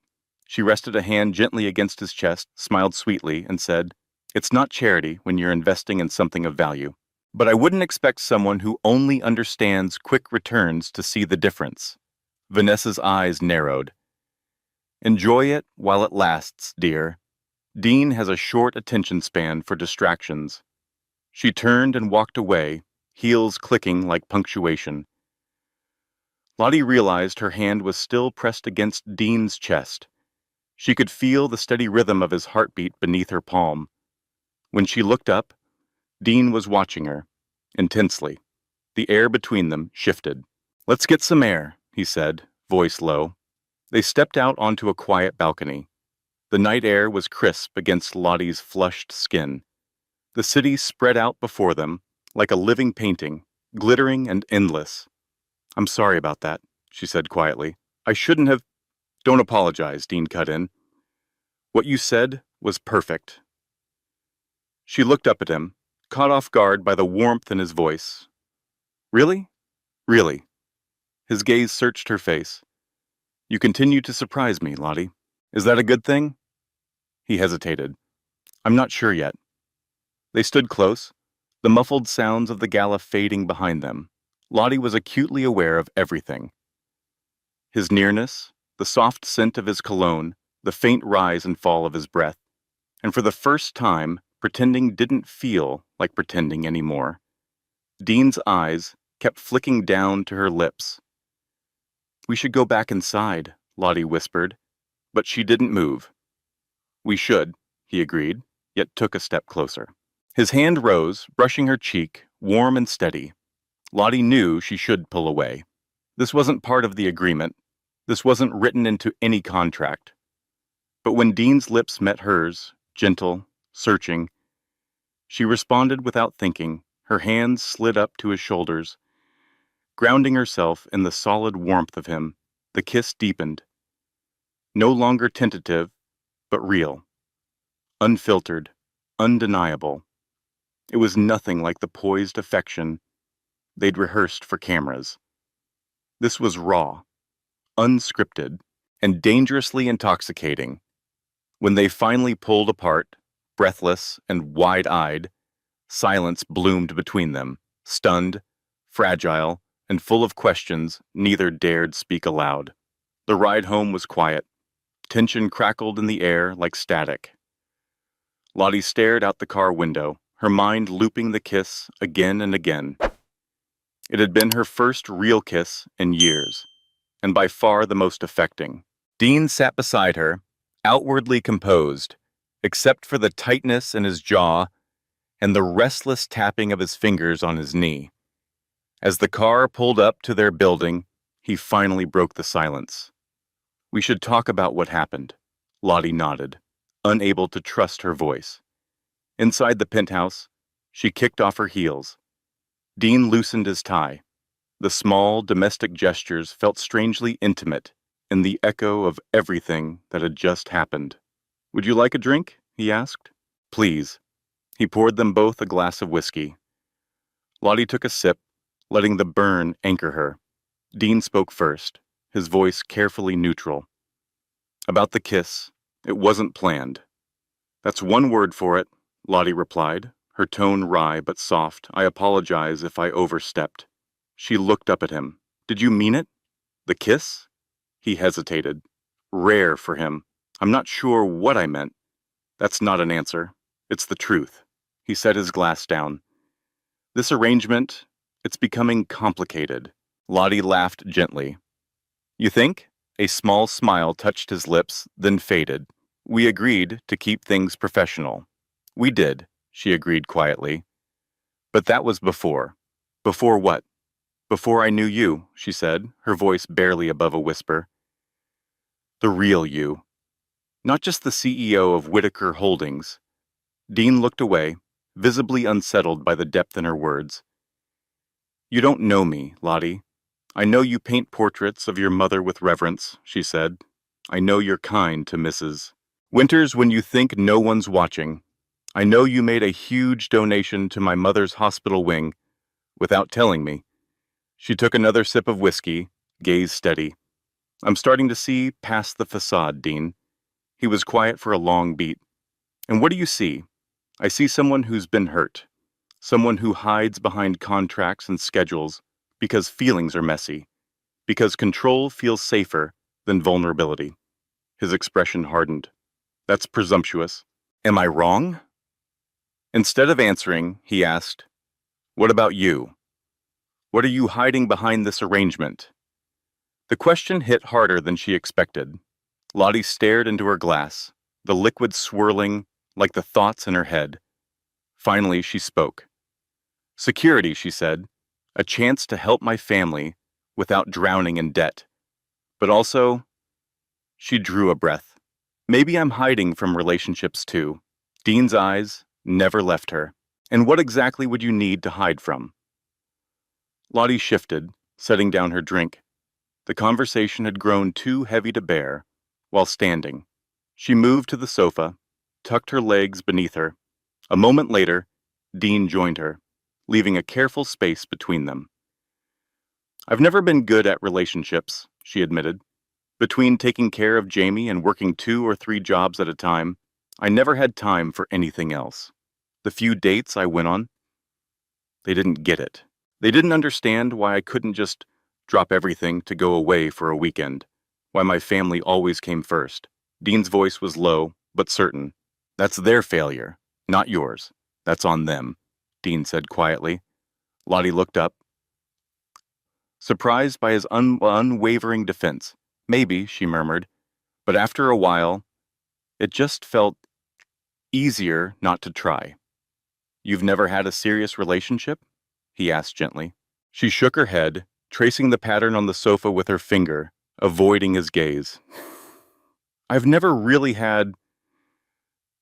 She rested a hand gently against his chest, smiled sweetly, and said, "It's not charity when you're investing in something of value. But I wouldn't expect someone who only understands quick returns to see the difference." Vanessa's eyes narrowed. "Enjoy it while it lasts, dear. Dean has a short attention span for distractions." She turned and walked away, heels clicking like punctuation. Lottie realized her hand was still pressed against Dean's chest. She could feel the steady rhythm of his heartbeat beneath her palm. When she looked up, Dean was watching her, intensely. The air between them shifted. "Let's get some air," he said, voice low. They stepped out onto a quiet balcony. The night air was crisp against Lottie's flushed skin. The city spread out before them, like a living painting, glittering and endless. "I'm sorry about that," she said quietly. "I shouldn't have—" "Don't apologize," Dean cut in. What you said was perfect. She looked up at him, caught off guard by the warmth in his voice. Really? Really? His gaze searched her face. You continue to surprise me, Lottie. Is that a good thing? He hesitated. I'm not sure yet. They stood close, the muffled sounds of the gala fading behind them. Lottie was acutely aware of everything. His nearness, the soft scent of his cologne, the faint rise and fall of his breath. And for the first time, pretending didn't feel like pretending anymore. Dean's eyes kept flicking down to her lips. We should go back inside, Lottie whispered, but she didn't move. We should, he agreed, yet took a step closer. His hand rose, brushing her cheek, warm and steady. Lottie knew she should pull away. This wasn't part of the agreement. This wasn't written into any contract. But when Dean's lips met hers, gentle, searching, she responded without thinking. Her hands slid up to his shoulders. Grounding herself in the solid warmth of him, the kiss deepened. No longer tentative, but real. Unfiltered, undeniable. It was nothing like the poised affection they'd rehearsed for cameras. This was raw, unscripted, and dangerously intoxicating. When they finally pulled apart, breathless and wide-eyed, silence bloomed between them, stunned, fragile, and full of questions neither dared speak aloud. The ride home was quiet. Tension crackled in the air like static. Lottie stared out the car window, her mind looping the kiss again and again. It had been her first real kiss in years, and by far the most affecting. Dean sat beside her, outwardly composed, except for the tightness in his jaw and the restless tapping of his fingers on his knee. As the car pulled up to their building, he finally broke the silence. We should talk about what happened. Lottie nodded, unable to trust her voice. Inside the penthouse, she kicked off her heels. Dean loosened his tie. The small, domestic gestures felt strangely intimate in the echo of everything that had just happened. Would you like a drink? He asked. Please. He poured them both a glass of whiskey. Lottie took a sip, letting the burn anchor her. Dean spoke first, his voice carefully neutral. About the kiss, it wasn't planned. That's one word for it, Lottie replied, her tone wry but soft. I apologize if I overstepped. She looked up at him. Did you mean it? The kiss? He hesitated. Rare for him. I'm not sure what I meant. That's not an answer. It's the truth. He set his glass down. This arrangement, it's becoming complicated. Lottie laughed gently. You think? A small smile touched his lips, then faded. We agreed to keep things professional. We did, she agreed quietly. But that was before. Before what? Before I knew you, she said, her voice barely above a whisper. The real you. Not just the CEO of Whitaker Holdings. Dean looked away, visibly unsettled by the depth in her words. You don't know me, Lottie. I know you paint portraits of your mother with reverence, she said. I know you're kind to Mrs. Winters when you think no one's watching. I know you made a huge donation to my mother's hospital wing without telling me. She took another sip of whiskey, gaze steady. I'm starting to see past the facade, Dean. He was quiet for a long beat. And what do you see? I see someone who's been hurt. Someone who hides behind contracts and schedules because feelings are messy. Because control feels safer than vulnerability. His expression hardened. That's presumptuous. Am I wrong? Instead of answering, he asked, What about you? What are you hiding behind this arrangement? The question hit harder than she expected. Lottie stared into her glass, the liquid swirling like the thoughts in her head. Finally, she spoke. Security, she said, a chance to help my family without drowning in debt. But also, she drew a breath. Maybe I'm hiding from relationships too. Dean's eyes never left her. And what exactly would you need to hide from? Lottie shifted, setting down her drink. The conversation had grown too heavy to bear while standing. She moved to the sofa, tucked her legs beneath her. A moment later, Dean joined her, leaving a careful space between them. I've never been good at relationships, she admitted. Between taking care of Jamie and working 2 or 3 jobs at a time, I never had time for anything else. The few dates I went on, they didn't get it. They didn't understand why I couldn't just drop everything to go away for a weekend, why my family always came first. Dean's voice was low, but certain. That's their failure, not yours. That's on them, Dean said quietly. Lottie looked up, surprised by his unwavering defense. Maybe, she murmured, but after a while, it just felt easier not to try. You've never had a serious relationship? He asked gently. She shook her head, tracing the pattern on the sofa with her finger, avoiding his gaze. I've never really had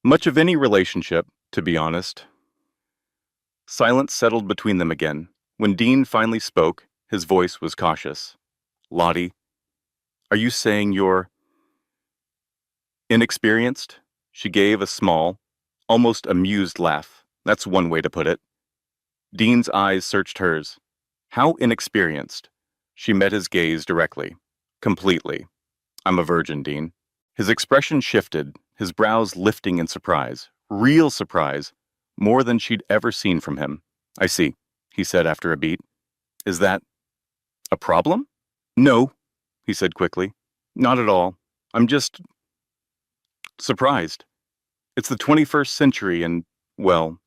much of any relationship, to be honest. Silence settled between them again. When Dean finally spoke, his voice was cautious. Lottie, are you saying you're inexperienced? She gave a small, almost amused laugh. That's one way to put it. Dean's eyes searched hers. How inexperienced? She met his gaze directly. Completely. I'm a virgin, Dean. His expression shifted, his brows lifting in surprise. Real surprise. More than she'd ever seen from him. I see, he said after a beat. Is that a problem? No, he said quickly. Not at all. I'm just surprised. It's the 21st century and, well,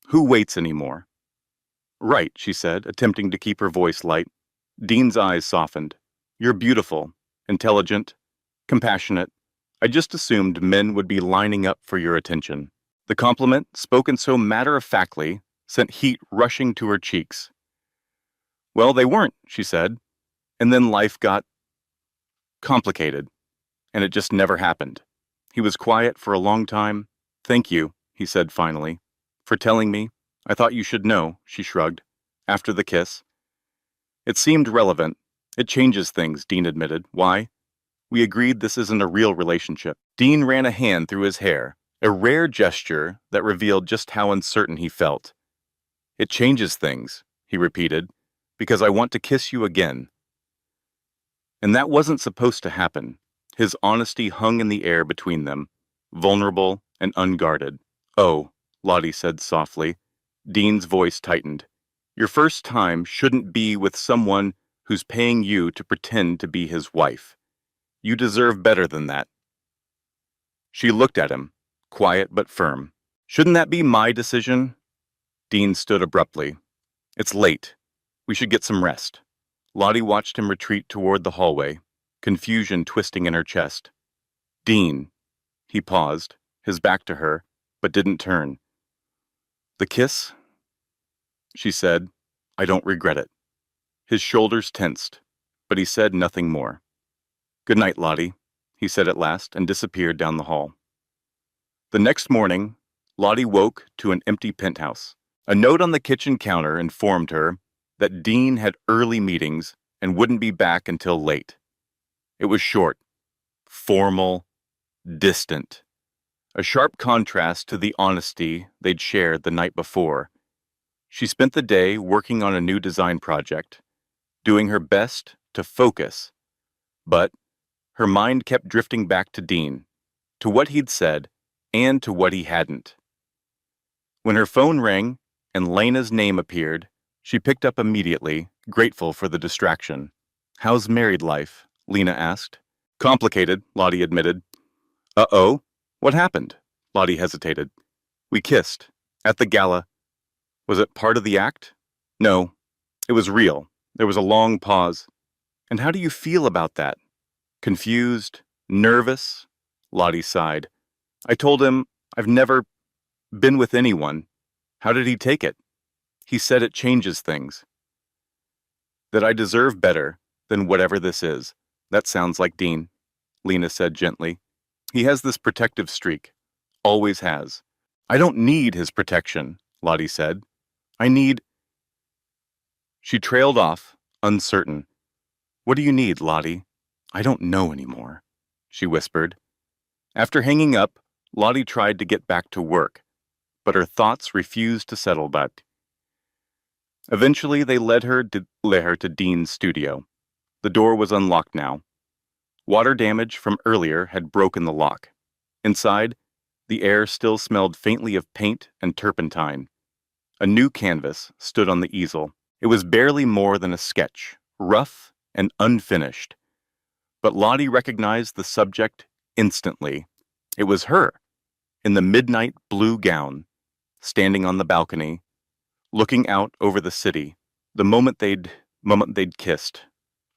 who waits anymore? Right, she said, attempting to keep her voice light. Dean's eyes softened. You're beautiful, intelligent, compassionate. I just assumed men would be lining up for your attention. The compliment, spoken so matter-of-factly, sent heat rushing to her cheeks. Well, they weren't, she said, and then life got complicated, and it just never happened. He was quiet for a long time. Thank you, he said finally, for telling me. I thought you should know, she shrugged, after the kiss. It seemed relevant. It changes things, Dean admitted. Why? We agreed this isn't a real relationship. Dean ran a hand through his hair, a rare gesture that revealed just how uncertain he felt. It changes things, he repeated, because I want to kiss you again. And that wasn't supposed to happen. His honesty hung in the air between them, vulnerable and unguarded. Oh, Lottie said softly. Dean's voice tightened. Your first time shouldn't be with someone who's paying you to pretend to be his wife. You deserve better than that. She looked at him, quiet but firm. Shouldn't that be my decision? Dean stood abruptly. It's late. We should get some rest. Lottie watched him retreat toward the hallway, confusion twisting in her chest. Dean. He paused, his back to her, but didn't turn. The kiss? She said, I don't regret it. His shoulders tensed, but he said nothing more. Good night, Lottie, he said at last and disappeared down the hall. The next morning, Lottie woke to an empty penthouse. A note on the kitchen counter informed her that Dean had early meetings and wouldn't be back until late. It was short, formal, distant, a sharp contrast to the honesty they'd shared the night before. She spent the day working on a new design project, doing her best to focus, but her mind kept drifting back to Dean, to what he'd said, and to what he hadn't. When her phone rang and Lena's name appeared, she picked up immediately, grateful for the distraction. How's married life? Lena asked. Complicated, Lottie admitted. Uh-oh? What happened? Lottie hesitated. We kissed. At the gala. Was it part of the act? No. It was real. There was a long pause. And how do you feel about that? Confused? Nervous? Lottie sighed. I told him I've never been with anyone. How did he take it? He said it changes things. That I deserve better than whatever this is. That sounds like Dean, Lena said gently. He has this protective streak. Always has. I don't need his protection, Lottie said. I need... She trailed off, uncertain. What do you need, Lottie? I don't know anymore, she whispered. After hanging up, Lottie tried to get back to work, but her thoughts refused to settle back. Eventually, they led her to Dean's studio. The door was unlocked now. Water damage from earlier had broken the lock. Inside, the air still smelled faintly of paint and turpentine. A new canvas stood on the easel. It was barely more than a sketch, rough and unfinished. But Lottie recognized the subject instantly. It was her, in the midnight blue gown, standing on the balcony, looking out over the city, the moment they'd kissed.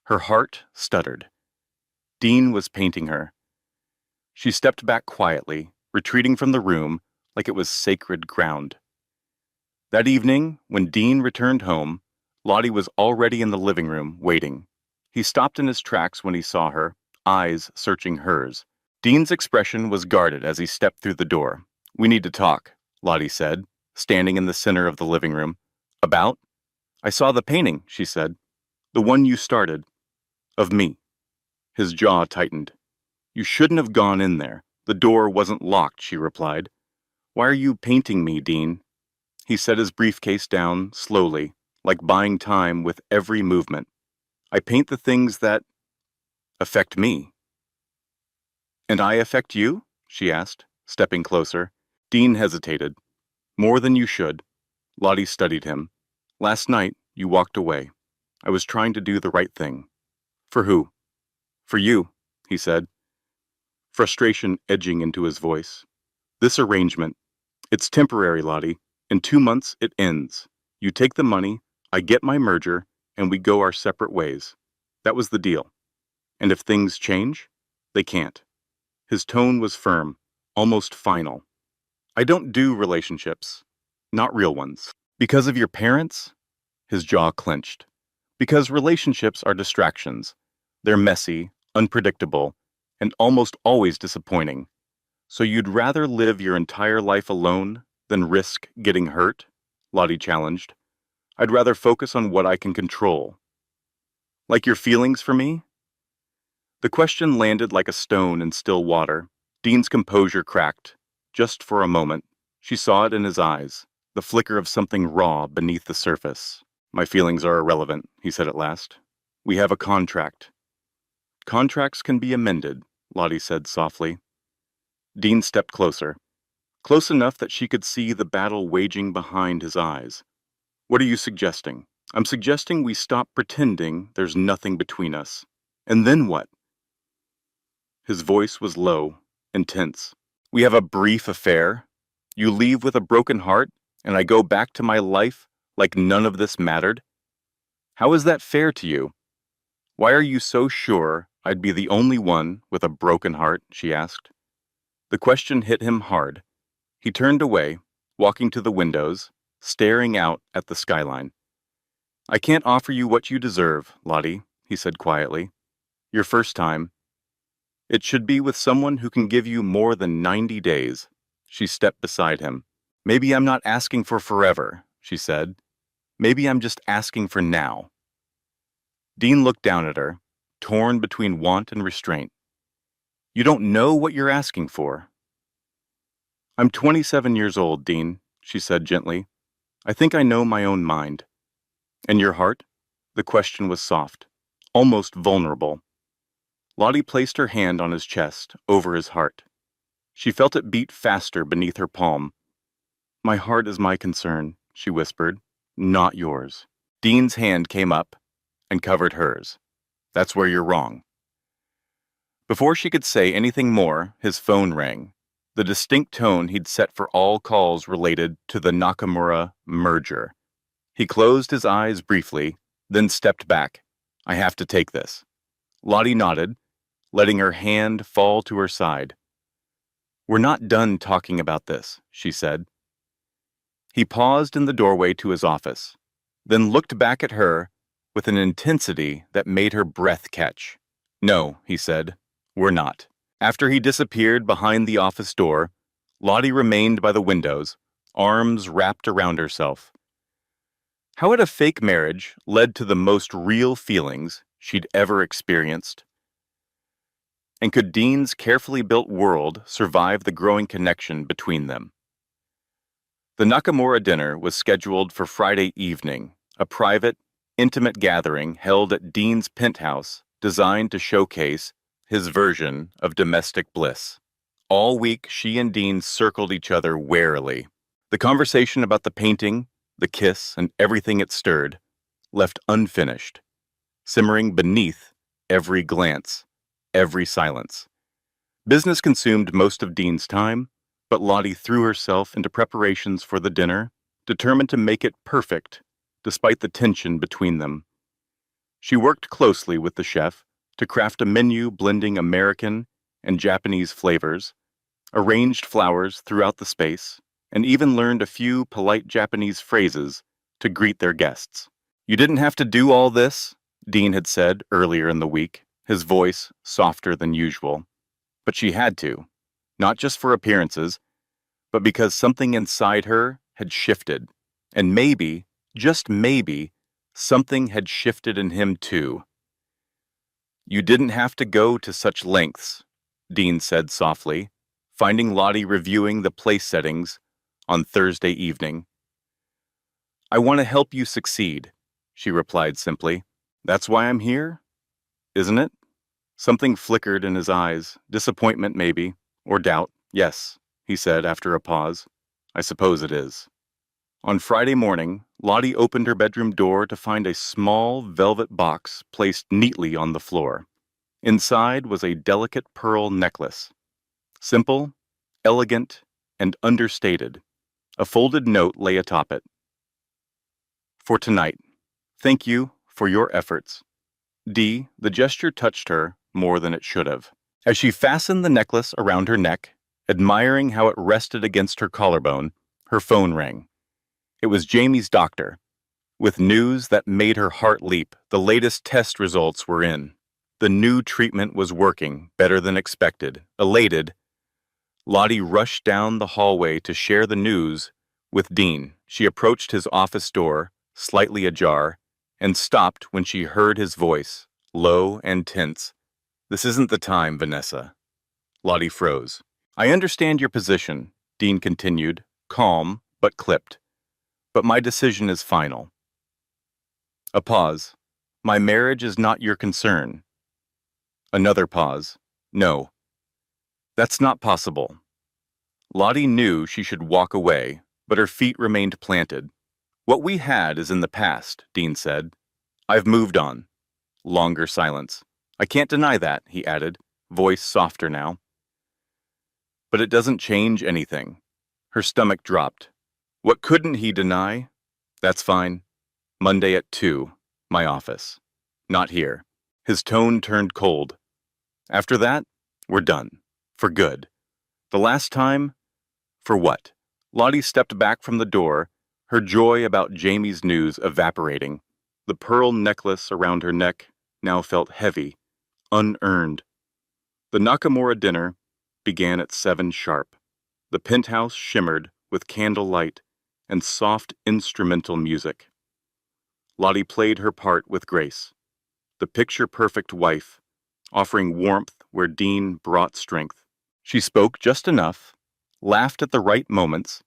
Her heart stuttered. Dean was painting her. She stepped back quietly, retreating from the room like it was sacred ground. That evening, when Dean returned home, Lottie was already in the living room, waiting. He stopped in his tracks when he saw her, eyes searching hers. Dean's expression was guarded as he stepped through the door. "We need to talk," Lottie said, standing in the center of the living room. "About?" "I saw the painting," she said. "The one you started. Of me." His jaw tightened. "You shouldn't have gone in there. The door wasn't locked," she replied. "Why are you painting me, Dean?" He set his briefcase down, slowly, like buying time with every movement. "I paint the things that affect me." "And I affect you?" she asked, stepping closer. Dean hesitated. "More than you should." Lottie studied him. "Last night, you walked away. I was trying to do the right thing." "For who?" "For you," he said, frustration edging into his voice. "This arrangement, it's temporary, Lottie. In 2 months, it ends. You take the money, I get my merger, and we go our separate ways. That was the deal. And if things change, they can't." His tone was firm, almost final. "I don't do relationships. Not real ones." "Because of your parents?" His jaw clenched. "Because relationships are distractions. They're messy, unpredictable, and almost always disappointing. So you'd rather live your entire life alone than risk getting hurt?" Lottie challenged. "I'd rather focus on what I can control." "Like your feelings for me?" The question landed like a stone in still water. Dean's composure cracked. Just for a moment, she saw it in his eyes, the flicker of something raw beneath the surface. "My feelings are irrelevant," he said at last. "We have a contract." "Contracts can be amended," Lottie said softly. Dean stepped closer, close enough that she could see the battle waging behind his eyes. "What are you suggesting?" "I'm suggesting we stop pretending there's nothing between us. And then what?" His voice was low, intense. "We have a brief affair. You leave with a broken heart, and I go back to my life like none of this mattered? How is that fair to you? Why are you so sure I'd be the only one with a broken heart?" she asked. The question hit him hard. He turned away, walking to the windows, staring out at the skyline. "I can't offer you what you deserve, Lottie," he said quietly. "Your first time. It should be with someone who can give you more than 90 days. She stepped beside him. "Maybe I'm not asking for forever," she said. "Maybe I'm just asking for now." Dean looked down at her, torn between want and restraint. "You don't know what you're asking for." "I'm 27 years old, Dean," she said gently. "I think I know my own mind." "And your heart?" The question was soft, almost vulnerable. Lottie placed her hand on his chest, over his heart. She felt it beat faster beneath her palm. "My heart is my concern," she whispered, "not yours." Dean's hand came up and covered hers. "That's where you're wrong." Before she could say anything more, his phone rang, the distinct tone he'd set for all calls related to the Nakamura merger. He closed his eyes briefly, then stepped back. "I have to take this." Lottie nodded, letting her hand fall to her side. "We're not done talking about this," she said. He paused in the doorway to his office, then looked back at her with an intensity that made her breath catch. "No," he said, "we're not." After he disappeared behind the office door, Lottie remained by the windows, arms wrapped around herself. How had a fake marriage led to the most real feelings she'd ever experienced? And could Dean's carefully built world survive the growing connection between them? The Nakamura dinner was scheduled for Friday evening, a private, intimate gathering held at Dean's penthouse designed to showcase his version of domestic bliss. All week, she and Dean circled each other warily. The conversation about the painting, the kiss, and everything it stirred, left unfinished, simmering beneath every glance, every silence. Business consumed most of Dean's time, but Lottie threw herself into preparations for the dinner, determined to make it perfect, despite the tension between them. She worked closely with the chef to craft a menu blending American and Japanese flavors, arranged flowers throughout the space, and even learned a few polite Japanese phrases to greet their guests. "You didn't have to do all this," Dean had said earlier in the week, his voice softer than usual. But she had to, not just for appearances, but because something inside her had shifted, and maybe, just maybe, something had shifted in him too. "You didn't have to go to such lengths," Dean said softly, finding Lottie reviewing the place settings on Thursday evening. "I want to help you succeed," she replied simply. "That's why I'm here, isn't it?" Something flickered in his eyes, disappointment maybe, or doubt. "Yes," he said after a pause. "I suppose it is." On Friday morning, Lottie opened her bedroom door to find a small velvet box placed neatly on the floor. Inside was a delicate pearl necklace. Simple, elegant, and understated. A folded note lay atop it. "For tonight, thank you for your efforts." The gesture touched her more than it should have. As she fastened the necklace around her neck, admiring how it rested against her collarbone, her phone rang. It was Jamie's doctor. With news that made her heart leap, the latest test results were in. The new treatment was working better than expected. Elated, Lottie rushed down the hallway to share the news with Dean. She approached his office door, slightly ajar, and stopped when she heard his voice, low and tense. "This isn't the time, Vanessa." Lottie froze. "I understand your position," Dean continued, calm but clipped. "But my decision is final." A pause. "My marriage is not your concern." Another pause. "No. That's not possible." Lottie knew she should walk away, but her feet remained planted. "What we had is in the past," Dean said. "I've moved on." Longer silence. "I can't deny that," he added, voice softer now. "But it doesn't change anything." Her stomach dropped. What couldn't he deny? "That's fine. Monday at 2, my office." "Not here." His tone turned cold. "After that, we're done. For good." The last time? For what? Lottie stepped back from the door, her joy about Jamie's news evaporating. The pearl necklace around her neck now felt heavy, unearned. The Nakamura dinner began at 7 sharp. The penthouse shimmered with candlelight and soft instrumental music. Lottie played her part with grace, the picture-perfect wife, offering warmth where Dean brought strength. She spoke just enough, laughed at the right moments,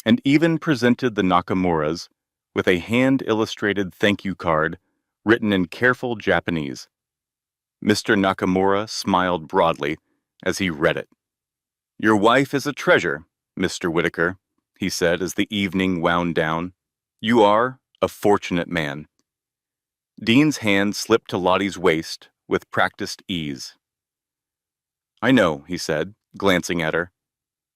and even presented the Nakamuras with a hand-illustrated thank you card written in careful Japanese. Mr. Nakamura smiled broadly as he read it. "Your wife is a treasure, Mr. Whitaker," he said as the evening wound down. "You are a fortunate man." Dean's hand slipped to Lottie's waist with practiced ease. "I know," he said, glancing at her.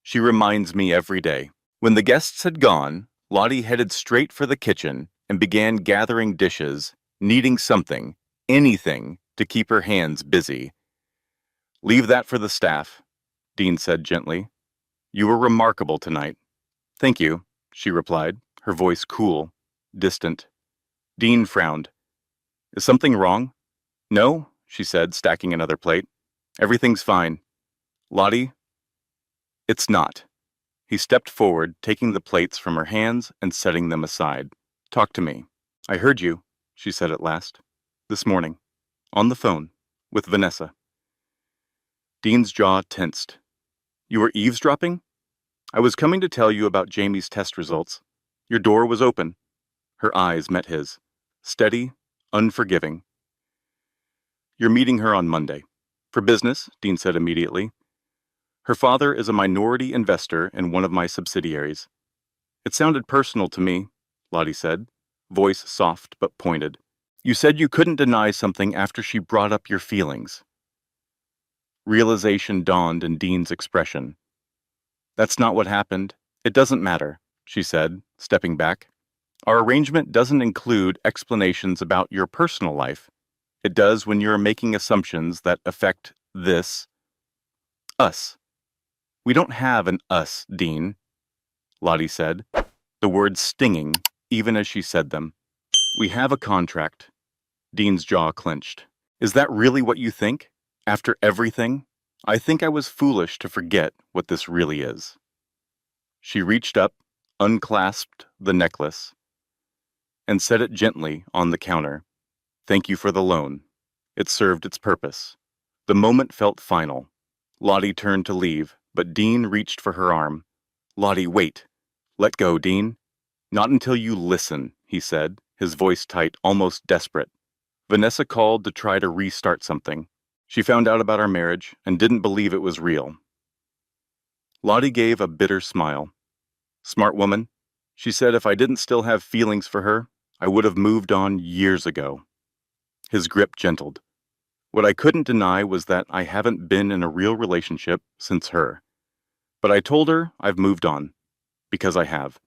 "She reminds me every day." When the guests had gone, Lottie headed straight for the kitchen and began gathering dishes, needing something, anything, to keep her hands busy. "Leave that for the staff," Dean said gently. "You were remarkable tonight." "Thank you," she replied, her voice cool, distant. Dean frowned. "Is something wrong?" "No," she said, stacking another plate. "Everything's fine." "Lottie, it's not." He stepped forward, taking the plates from her hands and setting them aside. "Talk to me." "I heard you," she said at last. "This morning. On the phone. With Vanessa." Dean's jaw tensed. You were eavesdropping? I was coming to tell you about Jamie's test results. Your door was open. Her eyes met his. Steady, unforgiving. You're meeting her on Monday. For business, Dean said immediately. Her father is a minority investor in one of my subsidiaries. It sounded personal to me, Lottie said, voice soft but pointed. You said you couldn't deny something after she brought up your feelings. Realization dawned in Dean's expression. That's not what happened. It doesn't matter, she said, stepping back. Our arrangement doesn't include explanations about your personal life. It does when you're making assumptions that affect this, us. We don't have an us, Dean, Lottie said, the words stinging even as she said them. We have a contract. Dean's jaw clenched. Is that really what you think? After everything? I think I was foolish to forget what this really is. She reached up, unclasped the necklace, and set it gently on the counter. Thank you for the loan. It served its purpose. The moment felt final. Lottie turned to leave, but Dean reached for her arm. Lottie, wait. Let go, Dean. Not until you listen, he said, his voice tight, almost desperate. Vanessa called to try to restart something. She found out about our marriage and didn't believe it was real. Lottie gave a bitter smile. Smart woman. She said if I didn't still have feelings for her, I would have moved on years ago. His grip gentled. What I couldn't deny was that I haven't been in a real relationship since her. But I told her I've moved on. Because I have.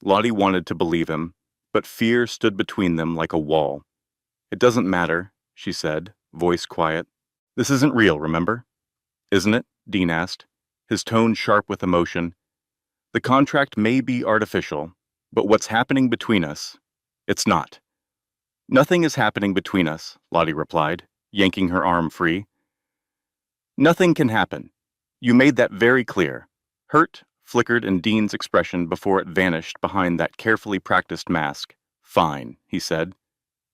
Lottie wanted to believe him, but fear stood between them like a wall. It doesn't matter, she said, voice quiet. This isn't real, remember? Isn't it? Dean asked, his tone sharp with emotion. The contract may be artificial, but what's happening between us, it's not. Nothing is happening between us, Lottie replied, yanking her arm free. Nothing can happen. You made that very clear. Hurt flickered in Dean's expression before it vanished behind that carefully practiced mask. Fine, he said.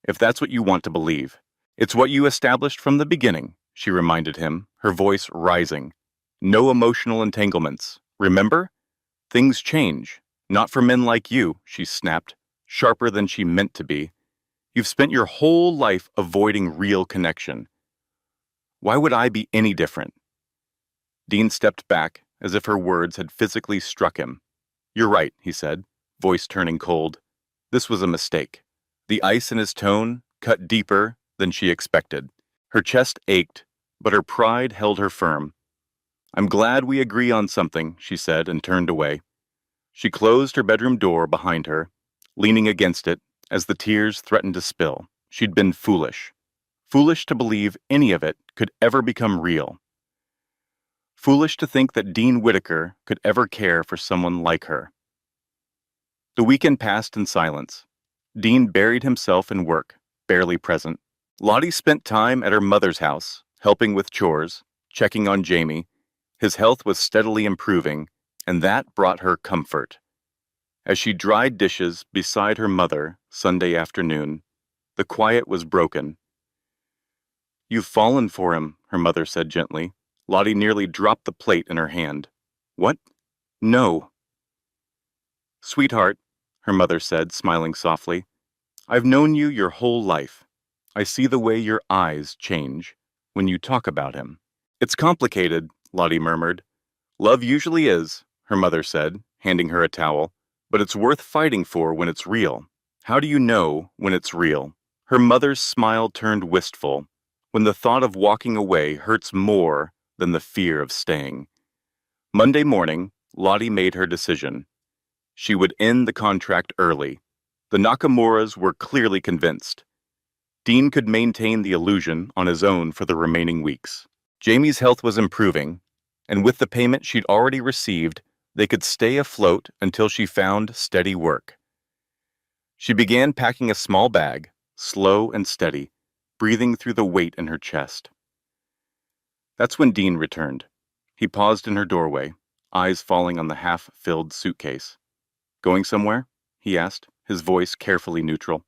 If that's what you want to believe. It's what you established from the beginning, she reminded him, her voice rising. No emotional entanglements. Remember? Things change. Not for men like you, she snapped, sharper than she meant to be. You've spent your whole life avoiding real connection. Why would I be any different? Dean stepped back, as if her words had physically struck him. You're right, he said, voice turning cold. This was a mistake. The ice in his tone cut deeper than she expected. Her chest ached, but her pride held her firm. I'm glad we agree on something, she said, and turned away. She closed her bedroom door behind her, leaning against it as the tears threatened to spill. She'd been foolish. Foolish to believe any of it could ever become real. Foolish to think that Dean Whitaker could ever care for someone like her. The weekend passed in silence. Dean buried himself in work, barely present. Lottie spent time at her mother's house, helping with chores, checking on Jamie. His health was steadily improving, and that brought her comfort. As she dried dishes beside her mother Sunday afternoon, the quiet was broken. You've fallen for him, her mother said gently. Lottie nearly dropped the plate in her hand. What? No. Sweetheart, her mother said, smiling softly, I've known you your whole life. I see the way your eyes change when you talk about him. It's complicated, Lottie murmured. Love usually is, her mother said, handing her a towel, but it's worth fighting for when it's real. How do you know when it's real? Her mother's smile turned wistful, when the thought of walking away hurts more than the fear of staying. Monday morning, Lottie made her decision. She would end the contract early. The Nakamuras were clearly convinced. Dean could maintain the illusion on his own for the remaining weeks. Jamie's health was improving, and with the payment she'd already received, they could stay afloat until she found steady work. She began packing a small bag, slow and steady, breathing through the weight in her chest. That's when Dean returned. He paused in her doorway, eyes falling on the half-filled suitcase. Going somewhere? He asked, his voice carefully neutral.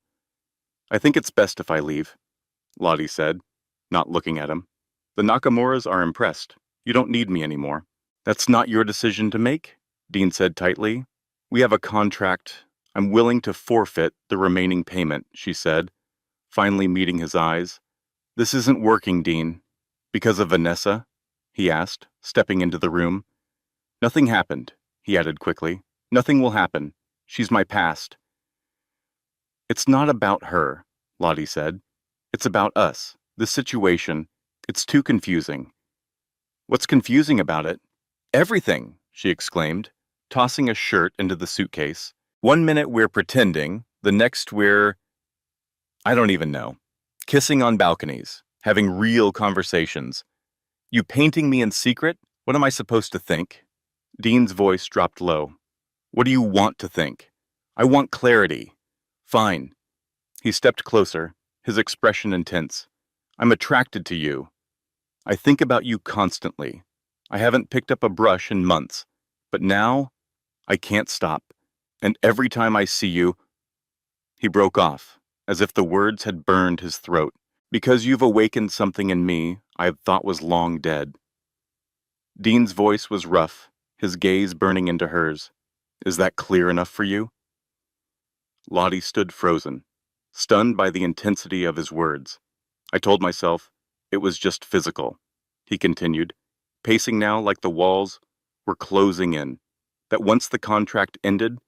I think it's best if I leave, Lottie said, not looking at him. The Nakamuras are impressed. You don't need me anymore. That's not your decision to make, Dean said tightly. We have a contract. I'm willing to forfeit the remaining payment, she said, finally meeting his eyes. This isn't working, Dean. Because of Vanessa? He asked, stepping into the room. Nothing happened, he added quickly. Nothing will happen. She's my past. It's not about her, Lottie said. It's about us, this situation. It's too confusing. What's confusing about it? Everything, she exclaimed, tossing a shirt into the suitcase. One minute we're pretending, the next I don't even know. Kissing on balconies, having real conversations. You painting me in secret? What am I supposed to think? Dean's voice dropped low. What do you want to think? I want clarity. Fine. He stepped closer, his expression intense. I'm attracted to you. I think about you constantly. I haven't picked up a brush in months, but now I can't stop. And every time I see you, he broke off, as if the words had burned his throat. Because you've awakened something in me I thought was long dead. Dean's voice was rough, his gaze burning into hers. Is that clear enough for you? Lottie stood frozen, stunned by the intensity of his words. I told myself it was just physical, he continued, pacing now like the walls were closing in, that once the contract ended,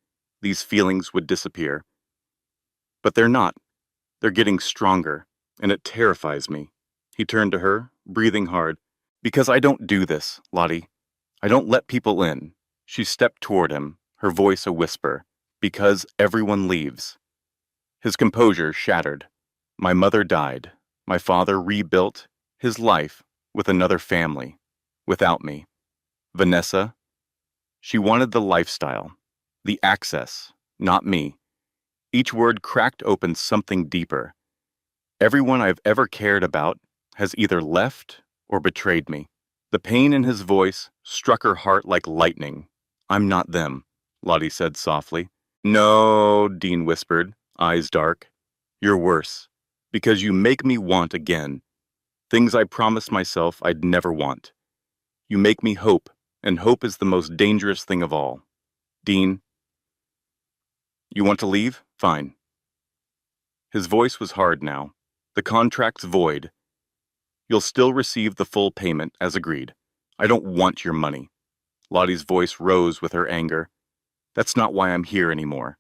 these feelings would disappear. But they're not. They're getting stronger, and it terrifies me. He turned to her, breathing hard. Because I don't do this, Lottie. I don't let people in. She stepped toward him, her voice a whisper. Because everyone leaves. His composure shattered. My mother died. My father rebuilt his life with another family, without me. Vanessa, she wanted the lifestyle, the access, not me. Each word cracked open something deeper. Everyone I've ever cared about has either left or betrayed me. The pain in his voice struck her heart like lightning. I'm not them, Lottie said softly. No, Dean whispered, eyes dark. You're worse, because you make me want again. Things I promised myself I'd never want. You make me hope, and hope is the most dangerous thing of all. Dean, you want to leave? Fine. His voice was hard now. The contract's void. You'll still receive the full payment, as agreed. I don't want your money. Lottie's voice rose with her anger. That's not why I'm here anymore.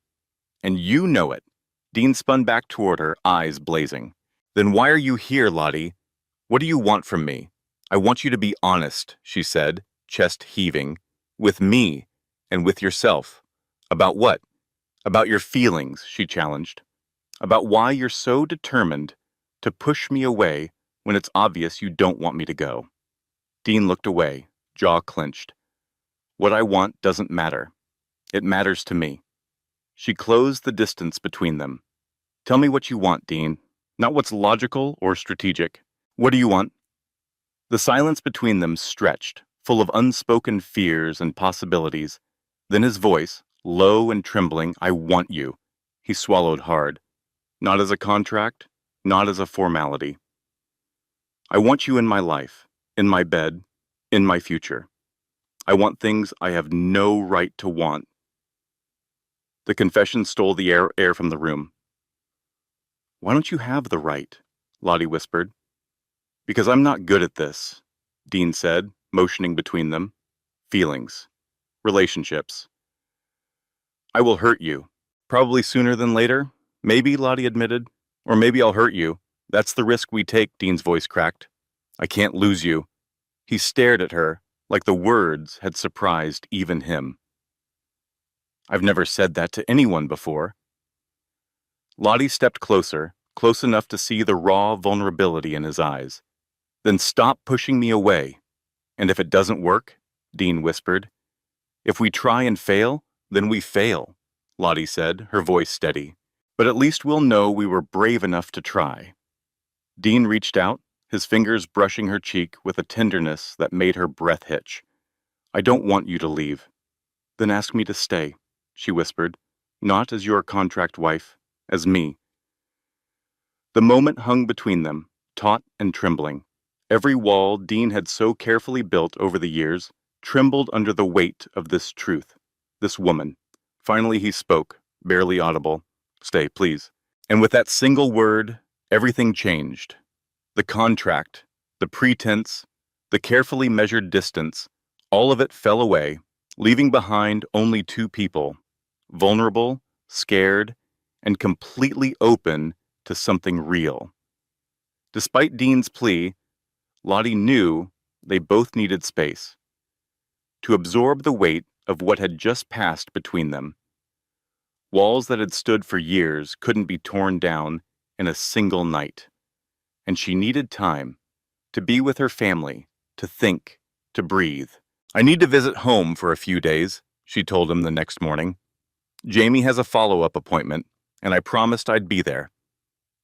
And you know it. Dean spun back toward her, eyes blazing. Then why are you here, Lottie? What do you want from me? I want you to be honest, she said, chest heaving. With me, and with yourself. About what? About your feelings, she challenged. About why you're so determined to push me away when it's obvious you don't want me to go. Dean looked away, jaw clenched. What I want doesn't matter. It matters to me. She closed the distance between them. Tell me what you want, Dean. Not what's logical or strategic. What do you want? The silence between them stretched, full of unspoken fears and possibilities. Then his voice, low and trembling, I want you. He swallowed hard. Not as a contract, not as a formality. I want you in my life, in my bed, in my future. I want things I have no right to want. The confession stole the air from the room. Why don't you have the right? Lottie whispered. Because I'm not good at this, Dean said, motioning between them. Feelings. Relationships. I will hurt you. Probably sooner than later. Maybe, Lottie admitted. Or maybe I'll hurt you. That's the risk we take, Dean's voice cracked. I can't lose you. He stared at her, like the words had surprised even him. I've never said that to anyone before. Lottie stepped closer, close enough to see the raw vulnerability in his eyes. Then stop pushing me away. And if it doesn't work, Dean whispered. If we try and fail, then we fail, Lottie said, her voice steady. But at least we'll know we were brave enough to try. Dean reached out, his fingers brushing her cheek with a tenderness that made her breath hitch. I don't want you to leave. Then ask me to stay, she whispered, not as your contract wife, as me. The moment hung between them, taut and trembling. Every wall Dean had so carefully built over the years trembled under the weight of this truth, this woman. Finally he spoke, barely audible. "Stay, please." And with that single word, everything changed. The contract, the pretense, the carefully measured distance, all of it fell away, leaving behind only two people, vulnerable, scared, and completely open to something real. Despite Dean's plea, Lottie knew they both needed space to absorb the weight of what had just passed between them. Walls that had stood for years couldn't be torn down in a single night, and she needed time to be with her family, to think, to breathe. "I need to visit home for a few days," she told him the next morning. "Jamie has a follow-up appointment, and I promised I'd be there."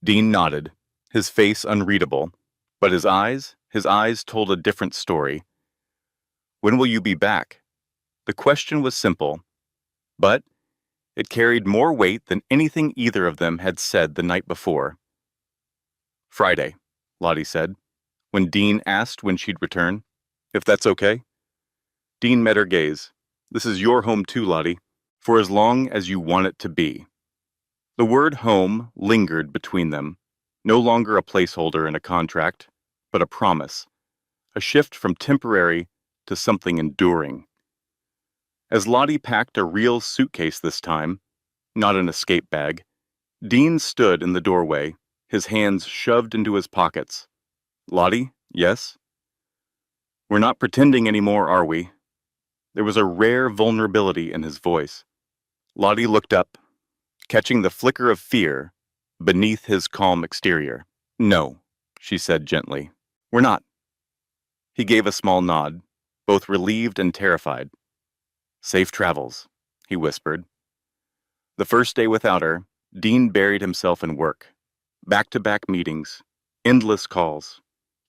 Dean nodded, his face unreadable, but his eyes told a different story. "When will you be back?" The question was simple, but it carried more weight than anything either of them had said the night before. "Friday," Lottie said, when Dean asked when she'd return. "If that's okay?" Dean met her gaze. "This is your home too, Lottie, for as long as you want it to be." The word home lingered between them, no longer a placeholder in a contract, but a promise, a shift from temporary to something enduring. As Lottie packed a real suitcase this time, not an escape bag, Dean stood in the doorway, his hands shoved into his pockets. "Lottie, yes?" "We're not pretending anymore, are we?" There was a rare vulnerability in his voice. Lottie looked up, catching the flicker of fear beneath his calm exterior. "No," she said gently. "We're not." He gave a small nod, both relieved and terrified. "Safe travels," he whispered. The first day without her, Dean buried himself in work. Back-to-back meetings, endless calls,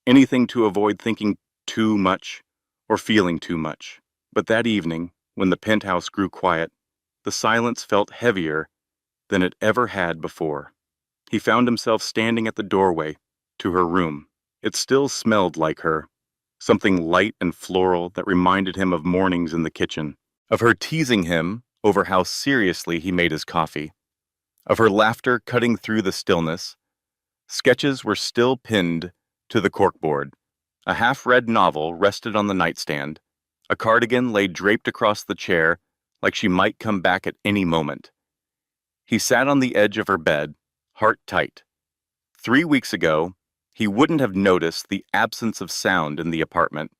anything to avoid thinking too much or feeling too much. But that evening, when the penthouse grew quiet, the silence felt heavier than it ever had before. He found himself standing at the doorway to her room. It still smelled like her, something light and floral that reminded him of mornings in the kitchen, of her teasing him over how seriously he made his coffee, of her laughter cutting through the stillness. Sketches were still pinned to the corkboard. A half-read novel rested on the nightstand. A cardigan lay draped across the chair like she might come back at any moment. He sat on the edge of her bed, heart tight. 3 weeks ago, he wouldn't have noticed the absence of sound in the apartment.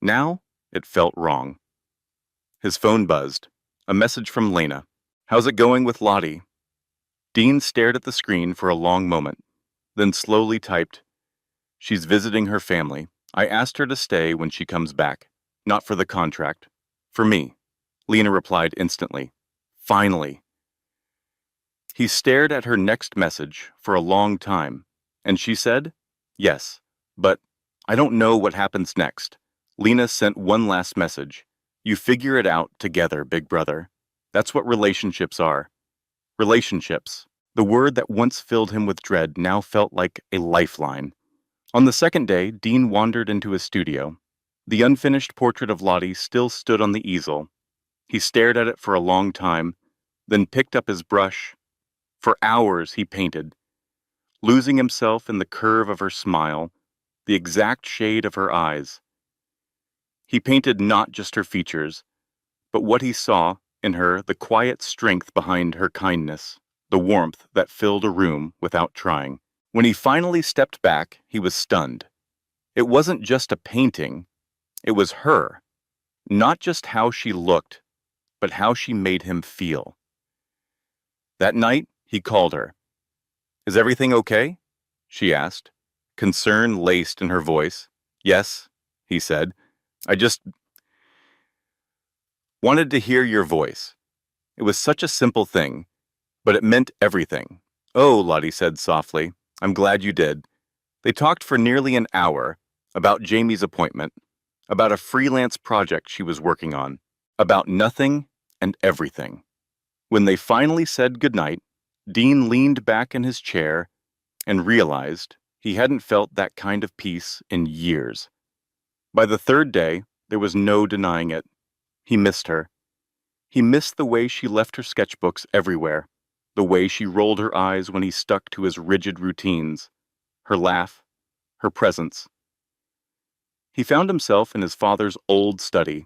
Now, it felt wrong. His phone buzzed. A message from Lena. "How's it going with Lottie?" Dean stared at the screen for a long moment, then slowly typed, "She's visiting her family. I asked her to stay when she comes back. Not for the contract. For me." Lena replied instantly. Finally. He stared at her next message for a long time, and she said, "Yes, but I don't know what happens next." Lena sent one last message. "You figure it out together, big brother." That's what relationships are. Relationships. The word that once filled him with dread now felt like a lifeline. On the second day, Dean wandered into his studio. The unfinished portrait of Lottie still stood on the easel. He stared at it for a long time, then picked up his brush. For hours he painted, losing himself in the curve of her smile, the exact shade of her eyes. He painted not just her features, but what he saw in her, the quiet strength behind her kindness, the warmth that filled a room without trying. When he finally stepped back, he was stunned. It wasn't just a painting, it was her. Not just how she looked, but how she made him feel. That night, he called her. "Is everything okay?" she asked, concern laced in her voice. "Yes," he said. "I just wanted to hear your voice." It was such a simple thing, but it meant everything. "Oh," Lottie said softly, "I'm glad you did." They talked for nearly an hour about Jamie's appointment, about a freelance project she was working on, about nothing and everything. When they finally said goodnight, Dean leaned back in his chair and realized He hadn't felt that kind of peace in years. By the third day, there was no denying it. He missed her. He missed the way she left her sketchbooks everywhere, the way she rolled her eyes when he stuck to his rigid routines, her laugh, her presence. He found himself in his father's old study,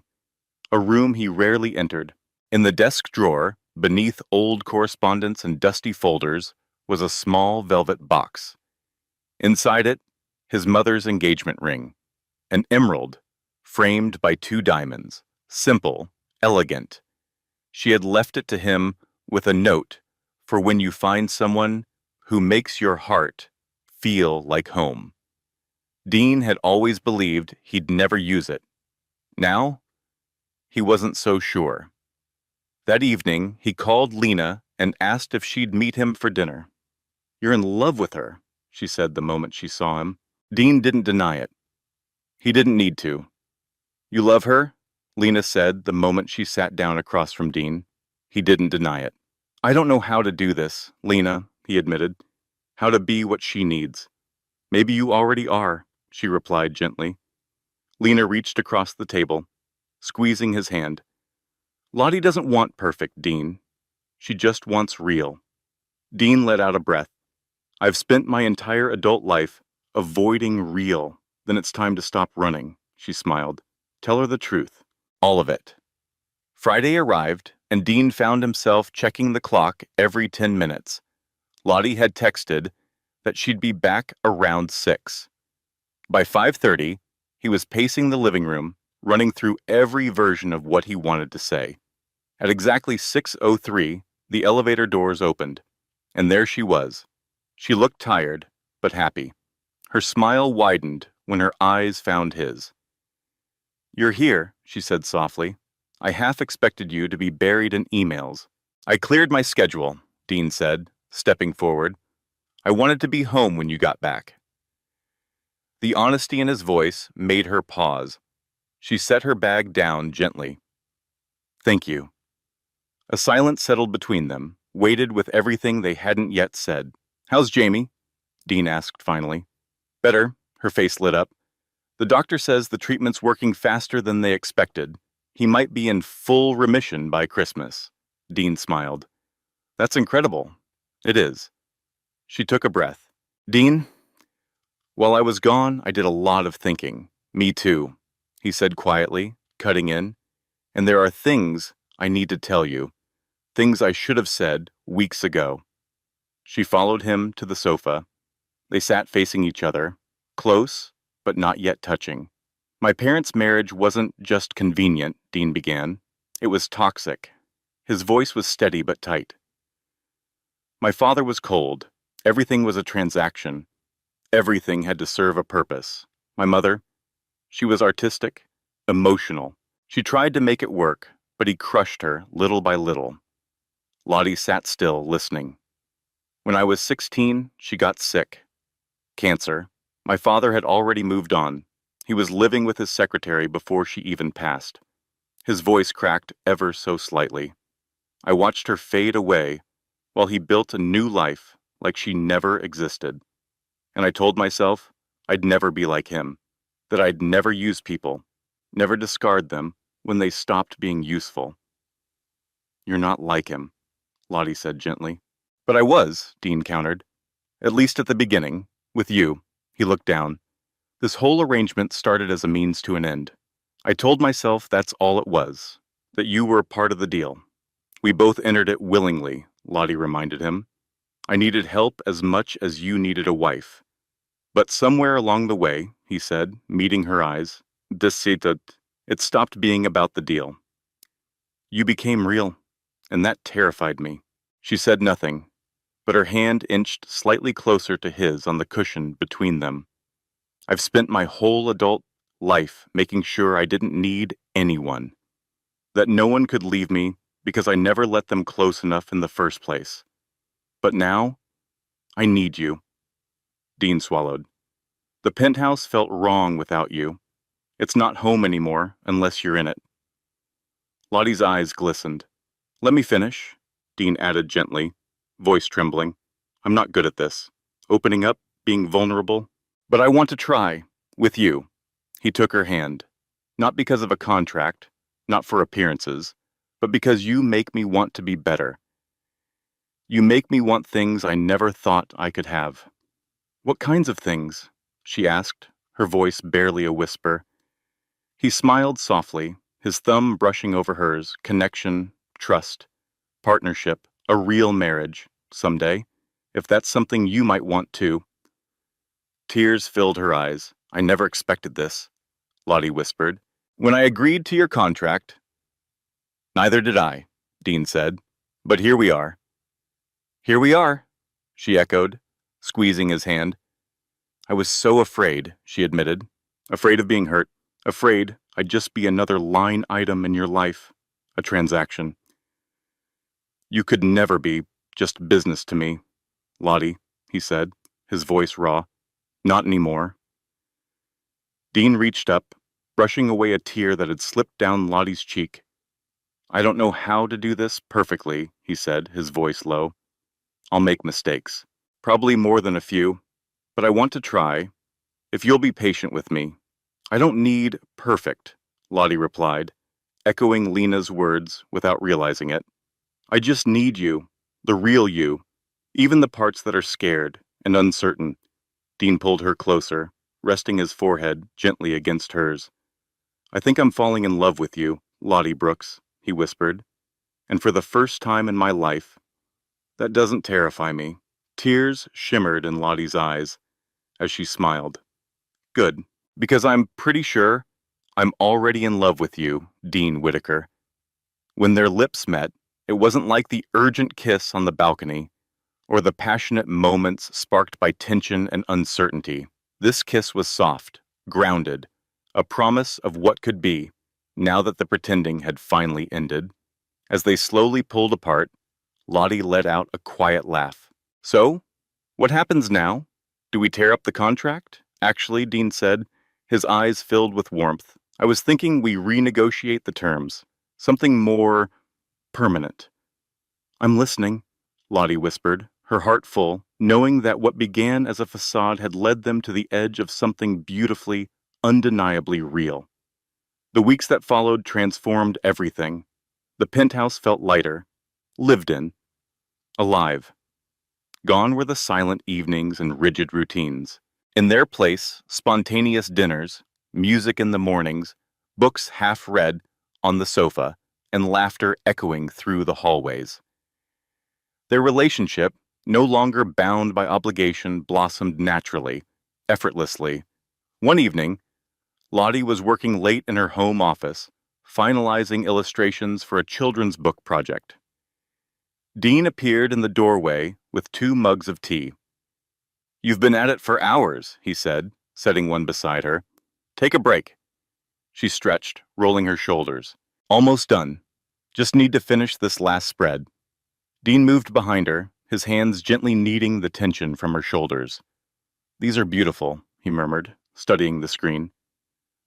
a room he rarely entered. In the desk drawer, beneath old correspondence and dusty folders, was a small velvet box. Inside it, his mother's engagement ring, an emerald, framed by 2 diamonds, simple, elegant. She had left it to him with a note for when you find someone who makes your heart feel like home. Dean had always believed he'd never use it. Now, he wasn't so sure. That evening, he called Lena and asked if she'd meet him for dinner. "You're in love with her," she said the moment she saw him. Dean didn't deny it. He didn't need to. "You love her?" Lena said the moment she sat down across from Dean. He didn't deny it. "I don't know how to do this, Lena," he admitted. "How to be what she needs." "Maybe you already are," she replied gently. Lena reached across the table, squeezing his hand. "Lottie doesn't want perfect, Dean. She just wants real." Dean let out a breath. "I've spent my entire adult life avoiding real. Then it's time to stop running," she smiled. "Tell her the truth. All of it." Friday arrived, and Dean found himself checking the clock every 10 minutes. Lottie had texted that she'd be back around 6. By 5:30, he was pacing the living room, running through every version of what he wanted to say. At exactly 6:03, the elevator doors opened, and there she was. She looked tired, but happy. Her smile widened when her eyes found his. "You're here," she said softly. "I half expected you to be buried in emails." "I cleared my schedule," Dean said, stepping forward. "I wanted to be home when you got back." The honesty in his voice made her pause. She set her bag down gently. "Thank you." A silence settled between them, weighted with everything they hadn't yet said. "How's Jamie?" Dean asked finally. "Better." Her face lit up. "The doctor says the treatment's working faster than they expected. He might be in full remission by Christmas." Dean smiled. "That's incredible." "It is." She took a breath. "Dean, while I was gone, I did a lot of thinking." "Me too," he said quietly, cutting in. "And there are things I need to tell you. Things I should have said weeks ago." She followed him to the sofa. They sat facing each other, close, but not yet touching. "My parents' marriage wasn't just convenient," Dean began. "It was toxic." His voice was steady but tight. "My father was cold. Everything was a transaction. Everything had to serve a purpose. My mother, she was artistic, emotional. She tried to make it work, but he crushed her little by little." Lottie sat still, listening. "When I was 16, she got sick. Cancer. My father had already moved on. He was living with his secretary before she even passed." His voice cracked ever so slightly. "I watched her fade away while he built a new life like she never existed. And I told myself I'd never be like him, that I'd never use people, never discard them when they stopped being useful." "You're not like him," Lottie said gently. "But I was," Dean countered. "At least at the beginning, with you." He looked down. "This whole arrangement started as a means to an end. I told myself that's all it was, that you were part of the deal. We both entered it willingly," Lottie reminded him. "I needed help as much as you needed a wife. But somewhere along the way," he said, meeting her eyes, "it stopped being about the deal. You became real, and that terrified me." She said nothing, but her hand inched slightly closer to his on the cushion between them. "I've spent my whole adult life making sure I didn't need anyone, that no one could leave me because I never let them close enough in the first place. But now, I need you." Dean swallowed. "The penthouse felt wrong without you. It's not home anymore unless you're in it." Lottie's eyes glistened. "Let me finish," Dean added gently, voice trembling. "I'm not good at this. Opening up being vulnerable. But I want to try, with you. He took her hand. Not because of a contract, not for appearances, but because you make me want to be better. You make me want things I never thought I could have. What kinds of things? She asked, her voice barely a whisper. He smiled softly, his thumb brushing over hers. Connection, trust, partnership, a real marriage, someday, if that's something you might want too. Tears filled her eyes. I never expected this, Lottie whispered. When I agreed to your contract, neither did I, Dean said. But here we are. Here we are, she echoed, squeezing his hand. I was so afraid, she admitted. Afraid of being hurt. Afraid I'd just be another line item in your life. A transaction. You could never be just business to me, Lottie, he said, his voice raw. Not anymore. Dean reached up, brushing away a tear that had slipped down Lottie's cheek. I don't know how to do this perfectly, he said, his voice low. I'll make mistakes. Probably more than a few. But I want to try, if you'll be patient with me. I don't need perfect, Lottie replied, echoing Lena's words without realizing it. I just need you, the real you, even the parts that are scared and uncertain. Dean pulled her closer, resting his forehead gently against hers. I think I'm falling in love with you, Lottie Brooks, he whispered. And for the first time in my life, that doesn't terrify me. Tears shimmered in Lottie's eyes as she smiled. Good, because I'm pretty sure I'm already in love with you, Dean Whitaker. When their lips met, it wasn't like the urgent kiss on the balcony or the passionate moments sparked by tension and uncertainty. This kiss was soft, grounded, a promise of what could be, now that the pretending had finally ended. As they slowly pulled apart, Lottie let out a quiet laugh. So, what happens now? Do we tear up the contract? Actually, Dean said, his eyes filled with warmth. I was thinking we renegotiate the terms. Something more permanent. I'm listening, Lottie whispered, her heart full, knowing that what began as a facade had led them to the edge of something beautifully, undeniably real. The weeks that followed transformed everything. The penthouse felt lighter, lived in, alive. Gone were the silent evenings and rigid routines. In their place, spontaneous dinners, music in the mornings, books half read on the sofa, and laughter echoing through the hallways. Their relationship, no longer bound by obligation, blossomed naturally, effortlessly. One evening, Lottie was working late in her home office, finalizing illustrations for a children's book project. Dean appeared in the doorway with 2 mugs of tea. You've been at it for hours, he said, setting one beside her. Take a break. She stretched, rolling her shoulders. Almost done. Just need to finish this last spread. Dean moved behind her, his hands gently kneading the tension from her shoulders. These are beautiful, he murmured, studying the screen.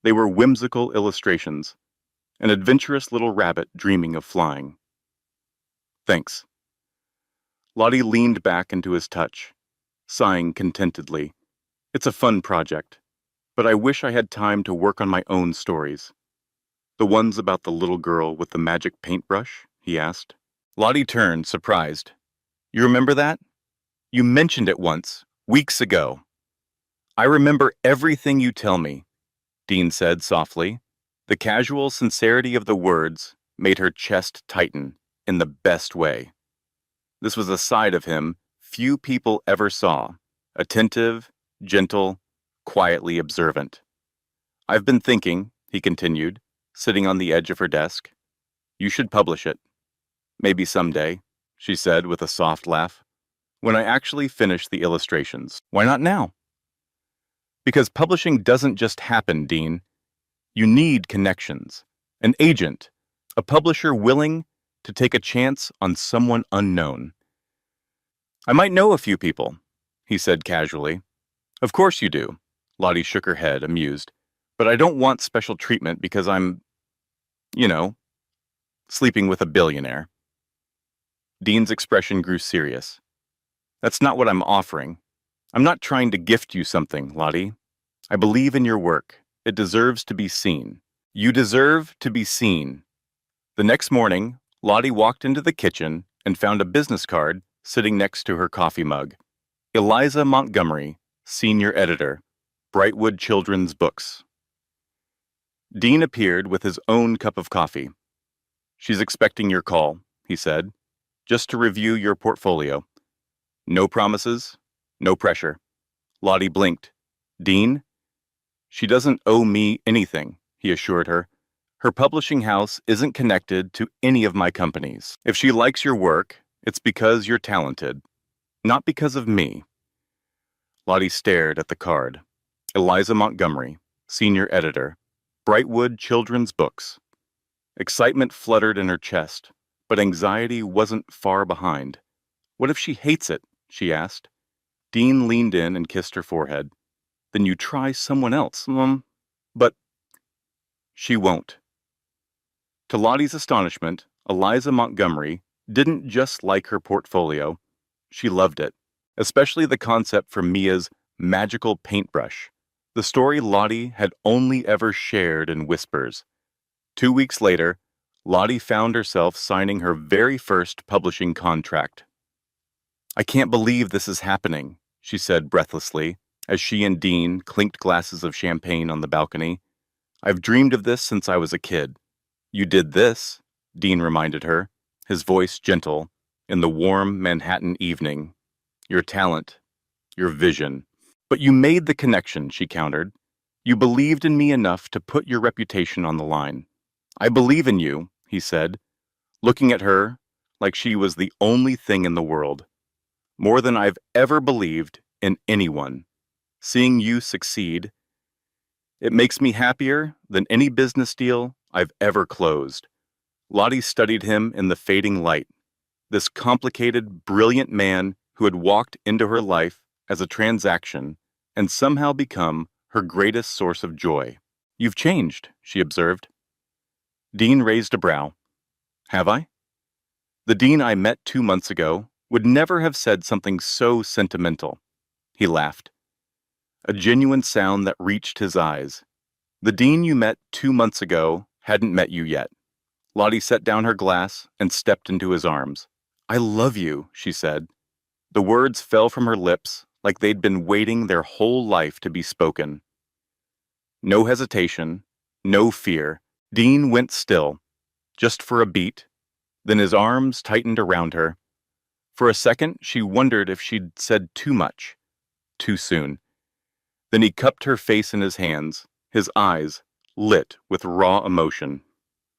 They were whimsical illustrations, an adventurous little rabbit dreaming of flying. Thanks. Lottie leaned back into his touch, sighing contentedly. It's a fun project, but I wish I had time to work on my own stories. The ones about the little girl with the magic paintbrush? He asked. Lottie turned, surprised. You remember that? You mentioned it once, weeks ago. I remember everything you tell me, Dean said softly. The casual sincerity of the words made her chest tighten in the best way. This was a side of him few people ever saw, attentive, gentle, quietly observant. I've been thinking, he continued, sitting on the edge of her desk. You should publish it. Maybe someday, she said with a soft laugh. When I actually finish the illustrations. Why not now? Because publishing doesn't just happen, Dean. You need connections, an agent, a publisher willing to take a chance on someone unknown. I might know a few people, he said casually. Of course you do, Lottie shook her head, amused. But I don't want special treatment because I'm, sleeping with a billionaire. Dean's expression grew serious. That's not what I'm offering. I'm not trying to gift you something, Lottie. I believe in your work. It deserves to be seen. You deserve to be seen. The next morning, Lottie walked into the kitchen and found a business card sitting next to her coffee mug. Eliza Montgomery, Senior Editor, Brightwood Children's Books. Dean appeared with his own cup of coffee. She's expecting your call, he said, just to review your portfolio. No promises, no pressure. Lottie blinked. Dean? She doesn't owe me anything, he assured her. Her publishing house isn't connected to any of my companies. If she likes your work, it's because you're talented, not because of me. Lottie stared at the card. Eliza Montgomery, Senior Editor, Brightwood Children's Books. Excitement fluttered in her chest, but anxiety wasn't far behind. What if she hates it? She asked. Dean leaned in and kissed her forehead. Then you try someone else, But she won't. To Lottie's astonishment, Eliza Montgomery didn't just like her portfolio. She loved it, especially the concept for Mia's magical paintbrush, the story Lottie had only ever shared in whispers. 2 weeks later, Lottie found herself signing her very first publishing contract. I can't believe this is happening, she said breathlessly, as she and Dean clinked glasses of champagne on the balcony. I've dreamed of this since I was a kid. You did this, Dean reminded her, his voice gentle, in the warm Manhattan evening. Your talent, your vision. But you made the connection, she countered. You believed in me enough to put your reputation on the line. I believe in you, he said, looking at her like she was the only thing in the world. More than I've ever believed in anyone. Seeing you succeed, it makes me happier than any business deal I've ever closed. Lottie studied him in the fading light, this complicated, brilliant man who had walked into her life as a transaction and somehow become her greatest source of joy. You've changed, she observed. Dean raised a brow. Have I? The Dean I met 2 months ago would never have said something so sentimental. He laughed. A genuine sound that reached his eyes. The Dean you met 2 months ago hadn't met you yet. Lottie set down her glass and stepped into his arms. I love you, she said. The words fell from her lips like they'd been waiting their whole life to be spoken. No hesitation, no fear. Dean went still, just for a beat. Then his arms tightened around her. For a second, she wondered if she'd said too much, too soon. Then he cupped her face in his hands, his eyes lit with raw emotion.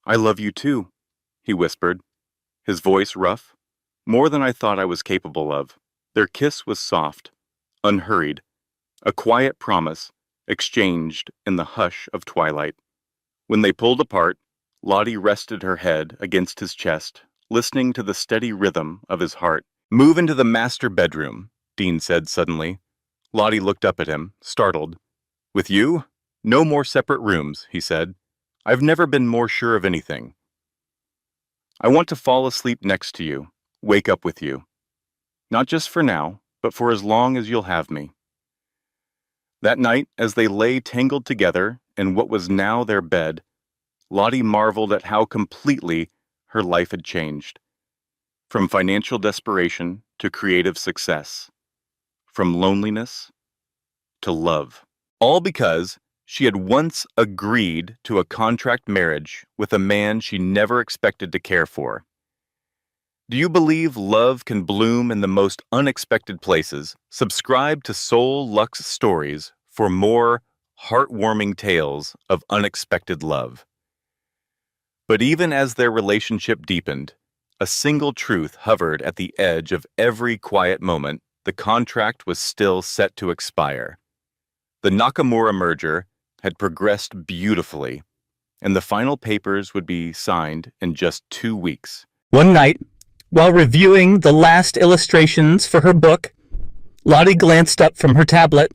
I love you too, he whispered, his voice rough, more than I thought I was capable of. Their kiss was soft, unhurried, a quiet promise exchanged in the hush of twilight. When they pulled apart, Lottie rested her head against his chest, listening to the steady rhythm of his heart. Move into the master bedroom, Dean said suddenly. Lottie looked up at him, startled. With you? No more separate rooms, he said. I've never been more sure of anything. I want to fall asleep next to you, wake up with you. Not just for now, but for as long as you'll have me. That night, as they lay tangled together in what was now their bed, Lottie marveled at how completely her life had changed. From financial desperation to creative success. From loneliness to love. All because she had once agreed to a contract marriage with a man she never expected to care for. Do you believe love can bloom in the most unexpected places? Subscribe to Soul Lux Stories for more heartwarming tales of unexpected love. But even as their relationship deepened, a single truth hovered at the edge of every quiet moment. The contract was still set to expire. The Nakamura merger had progressed beautifully, and the final papers would be signed in just 2 weeks. One night, while reviewing the last illustrations for her book, Lottie glanced up from her tablet.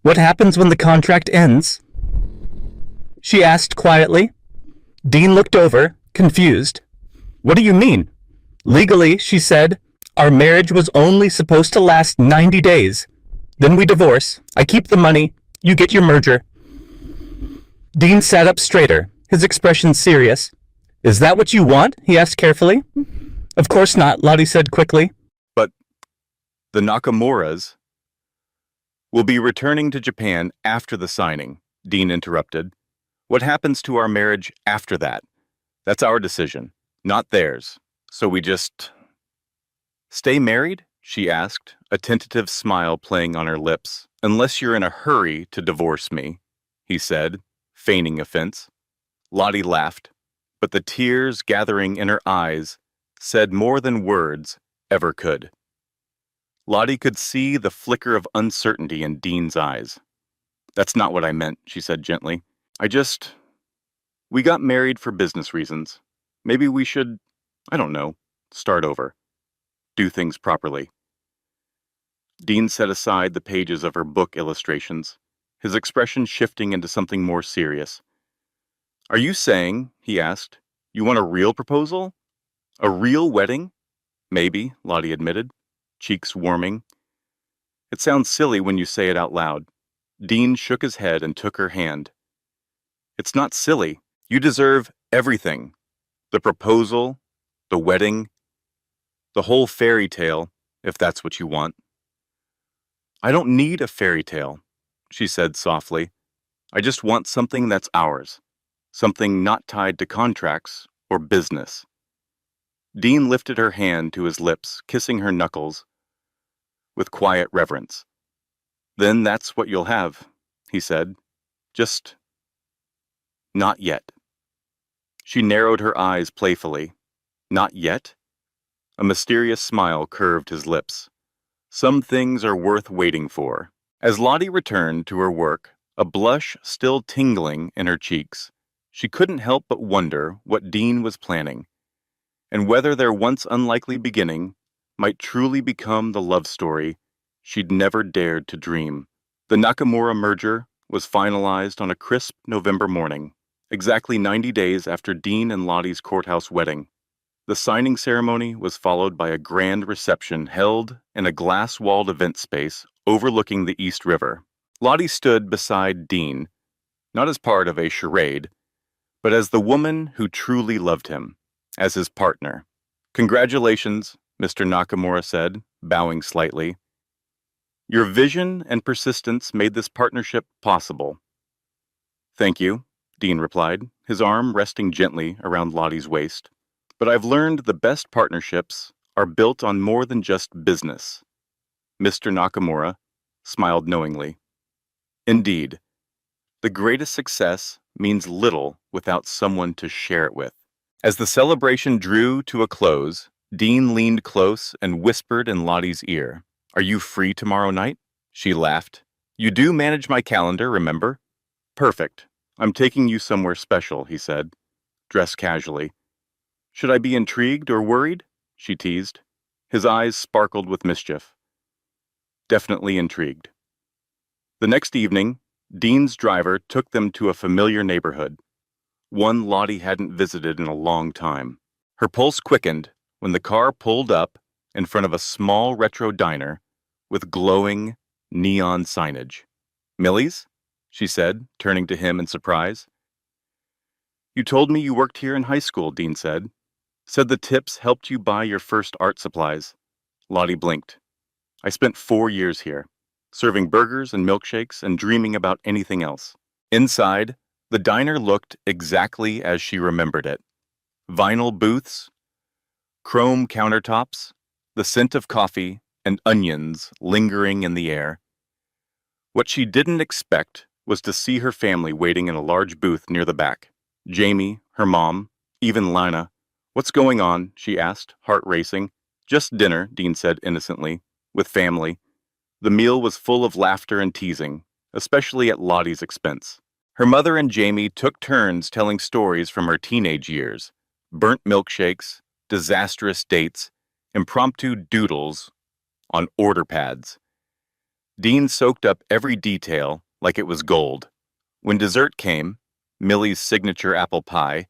What happens when the contract ends? She asked quietly. Dean looked over, confused. What do you mean? Legally, she said, our marriage was only supposed to last 90 days. Then we divorce. I keep the money. You get your merger. Dean sat up straighter, his expression serious. Is that what you want? He asked carefully. Of course not, Lottie said quickly. But the Nakamuras will be returning to Japan after the signing, Dean interrupted. What happens to our marriage after that? That's our decision, not theirs. So we just stay married? She asked, a tentative smile playing on her lips. Unless you're in a hurry to divorce me, he said, feigning offense. Lottie laughed, but the tears gathering in her eyes said more than words ever could. Lottie could see the flicker of uncertainty in Dean's eyes. That's not what I meant, she said gently. We got married for business reasons. Maybe we should, I don't know, start over. Do things properly. Dean set aside the pages of her book illustrations, his expression shifting into something more serious. Are you saying, he asked, you want a real proposal? A real wedding? Maybe, Lottie admitted, cheeks warming. It sounds silly when you say it out loud. Dean shook his head and took her hand. It's not silly. You deserve everything. The proposal, the wedding, the whole fairy tale, if that's what you want. I don't need a fairy tale, she said softly. I just want something that's ours, something not tied to contracts or business. Dean lifted her hand to his lips, kissing her knuckles with quiet reverence. Then that's what you'll have, he said. Just not yet. She narrowed her eyes playfully. Not yet? A mysterious smile curved his lips. Some things are worth waiting for. As Lottie returned to her work, a blush still tingling in her cheeks, she couldn't help but wonder what Dean was planning, and whether their once unlikely beginning might truly become the love story she'd never dared to dream. The Nakamura merger was finalized on a crisp November morning, exactly 90 days after Dean and Lottie's courthouse wedding. The signing ceremony was followed by a grand reception held in a glass-walled event space overlooking the East River. Lottie stood beside Dean, not as part of a charade, but as the woman who truly loved him, as his partner. Congratulations, Mr. Nakamura said, bowing slightly. Your vision and persistence made this partnership possible. Thank you, Dean replied, his arm resting gently around Lottie's waist. But I've learned the best partnerships are built on more than just business. Mr. Nakamura smiled knowingly. Indeed, the greatest success means little without someone to share it with. As the celebration drew to a close, Dean leaned close and whispered in Lottie's ear, Are you free tomorrow night? She laughed. You do manage my calendar, remember? Perfect. I'm taking you somewhere special, he said, dressed casually. Should I be intrigued or worried? She teased. His eyes sparkled with mischief. Definitely intrigued. The next evening, Dean's driver took them to a familiar neighborhood, one Lottie hadn't visited in a long time. Her pulse quickened when the car pulled up in front of a small retro diner with glowing neon signage. Millie's? She said, turning to him in surprise. You told me you worked here in high school, Dean said. Said the tips helped you buy your first art supplies. Lottie blinked. I spent 4 years here, serving burgers and milkshakes and dreaming about anything else. Inside, the diner looked exactly as she remembered it. Vinyl booths, chrome countertops, the scent of coffee and onions lingering in the air. What she didn't expect was to see her family waiting in a large booth near the back. Jamie, her mom, even Lina. What's going on? She asked, heart racing. Just dinner, Dean said innocently, with family. The meal was full of laughter and teasing, especially at Lottie's expense. Her mother and Jamie took turns telling stories from her teenage years. Burnt milkshakes, disastrous dates, impromptu doodles on order pads. Dean soaked up every detail like it was gold. When dessert came, Millie's signature apple pie,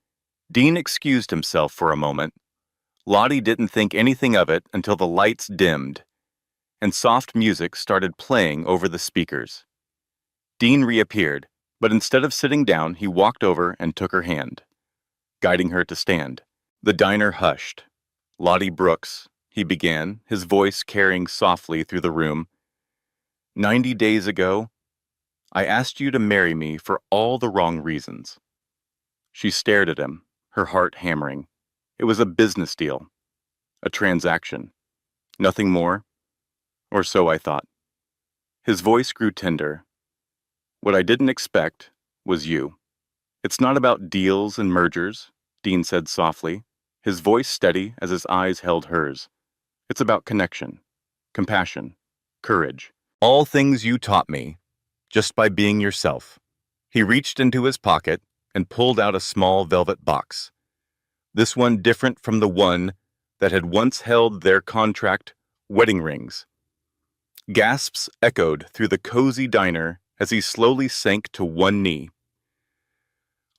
Dean excused himself for a moment. Lottie didn't think anything of it until the lights dimmed, and soft music started playing over the speakers. Dean reappeared, but instead of sitting down, he walked over and took her hand, guiding her to stand. The diner hushed. "Lottie Brooks," he began, his voice carrying softly through the room. "90 days ago, I asked you to marry me for all the wrong reasons." She stared at him, her heart hammering. It was a business deal, a transaction. Nothing more, or so I thought. His voice grew tender. "What I didn't expect was you. It's not about deals and mergers," Dean said softly, his voice steady as his eyes held hers. "It's about connection, compassion, courage. All things you taught me, just by being yourself." He reached into his pocket and pulled out a small velvet box. This one different from the one that had once held their contract wedding rings. Gasps echoed through the cozy diner as he slowly sank to one knee.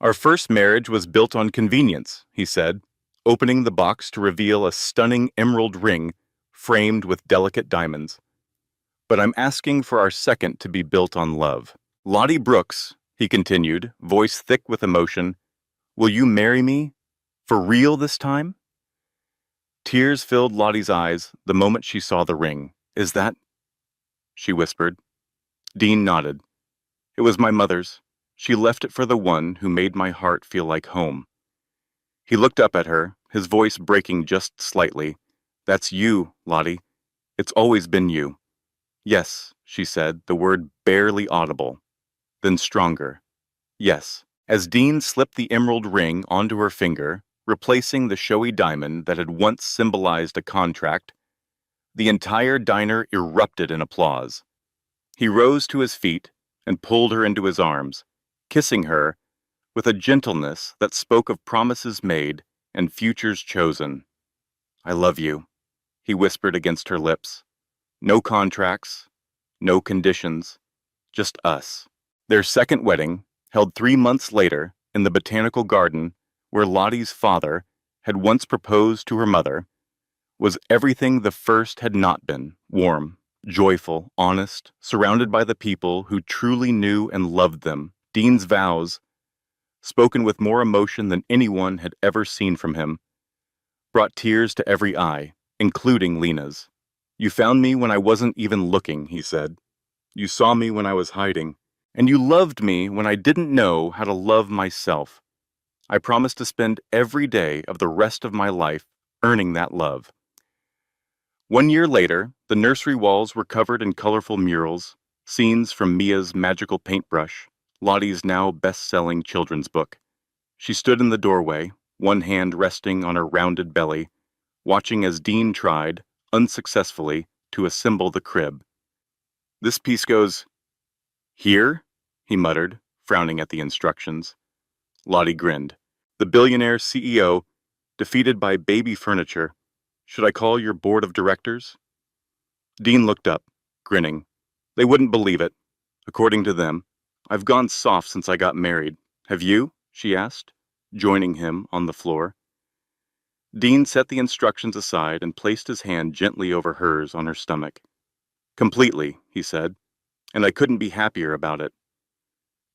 "Our first marriage was built on convenience," he said, opening the box to reveal a stunning emerald ring framed with delicate diamonds. "But I'm asking for our second to be built on love. Lottie Brooks," he continued, voice thick with emotion, "will you marry me? For real this time?" Tears filled Lottie's eyes the moment she saw the ring. "Is that—" she whispered. Dean nodded. "It was my mother's. She left it for the one who made my heart feel like home." He looked up at her, his voice breaking just slightly. "That's you, Lottie. It's always been you." "Yes," she said, the word barely audible. Then stronger. "Yes." As Dean slipped the emerald ring onto her finger, replacing the showy diamond that had once symbolized a contract, the entire diner erupted in applause. He rose to his feet and pulled her into his arms, kissing her with a gentleness that spoke of promises made and futures chosen. "I love you," he whispered against her lips. "No contracts, no conditions, just us." Their second wedding, held 3 months later in the botanical garden where Lottie's father had once proposed to her mother, was everything the first had not been: warm, joyful, honest, surrounded by the people who truly knew and loved them. Dean's vows, spoken with more emotion than anyone had ever seen from him, brought tears to every eye, including Lena's. "You found me when I wasn't even looking," he said. "You saw me when I was hiding, and you loved me when I didn't know how to love myself. I promise to spend every day of the rest of my life earning that love." 1 year later, the nursery walls were covered in colorful murals, scenes from Mia's magical paintbrush, Lottie's now best-selling children's book. She stood in the doorway, one hand resting on her rounded belly, watching as Dean tried, unsuccessfully, to assemble the crib. "This piece goes here," he muttered, frowning at the instructions. Lottie grinned. "The Billionaire CEO, defeated by baby furniture. Should I call your board of directors?" Dean looked up, grinning. "They wouldn't believe it. According to them, I've gone soft since I got married. Have you?" she asked, joining him on the floor. Dean set the instructions aside and placed his hand gently over hers on her stomach. "Completely," he said, "and I couldn't be happier about it."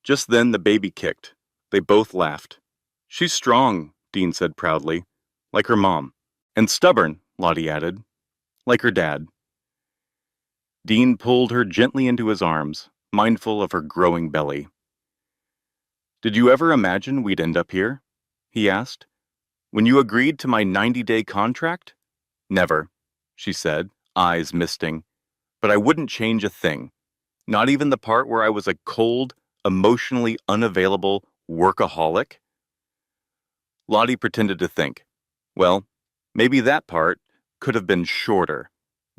Just then the baby kicked. They both laughed. "She's strong," Dean said proudly, "like her mom. And stubborn," Lottie added, "like her dad." Dean pulled her gently into his arms, mindful of her growing belly. "Did you ever imagine we'd end up here?" he asked. "When you agreed to my 90-day contract?" "Never," she said, eyes misting. "But I wouldn't change a thing. Not even the part where I was a cold, emotionally unavailable workaholic." Lottie pretended to think. "Well, maybe that part could have been shorter."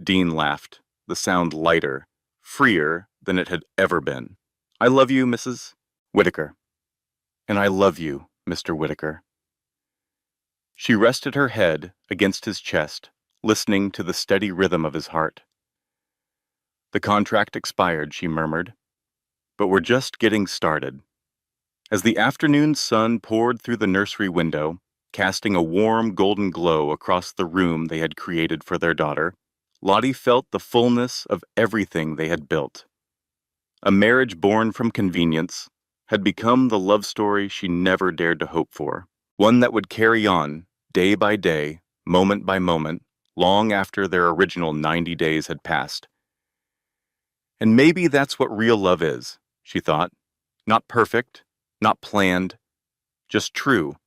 Dean laughed, the sound lighter, freer than it had ever been. "I love you, Mrs. Whitaker." "And I love you, Mr. Whitaker." She rested her head against his chest, listening to the steady rhythm of his heart. "The contract expired," she murmured, "but we're just getting started." As the afternoon sun poured through the nursery window, casting a warm golden glow across the room they had created for their daughter, Lottie felt the fullness of everything they had built. A marriage born from convenience had become the love story she never dared to hope for, one that would carry on, day by day, moment by moment, long after their original 90 days had passed. And maybe that's what real love is, she thought. Not perfect, not planned, just true,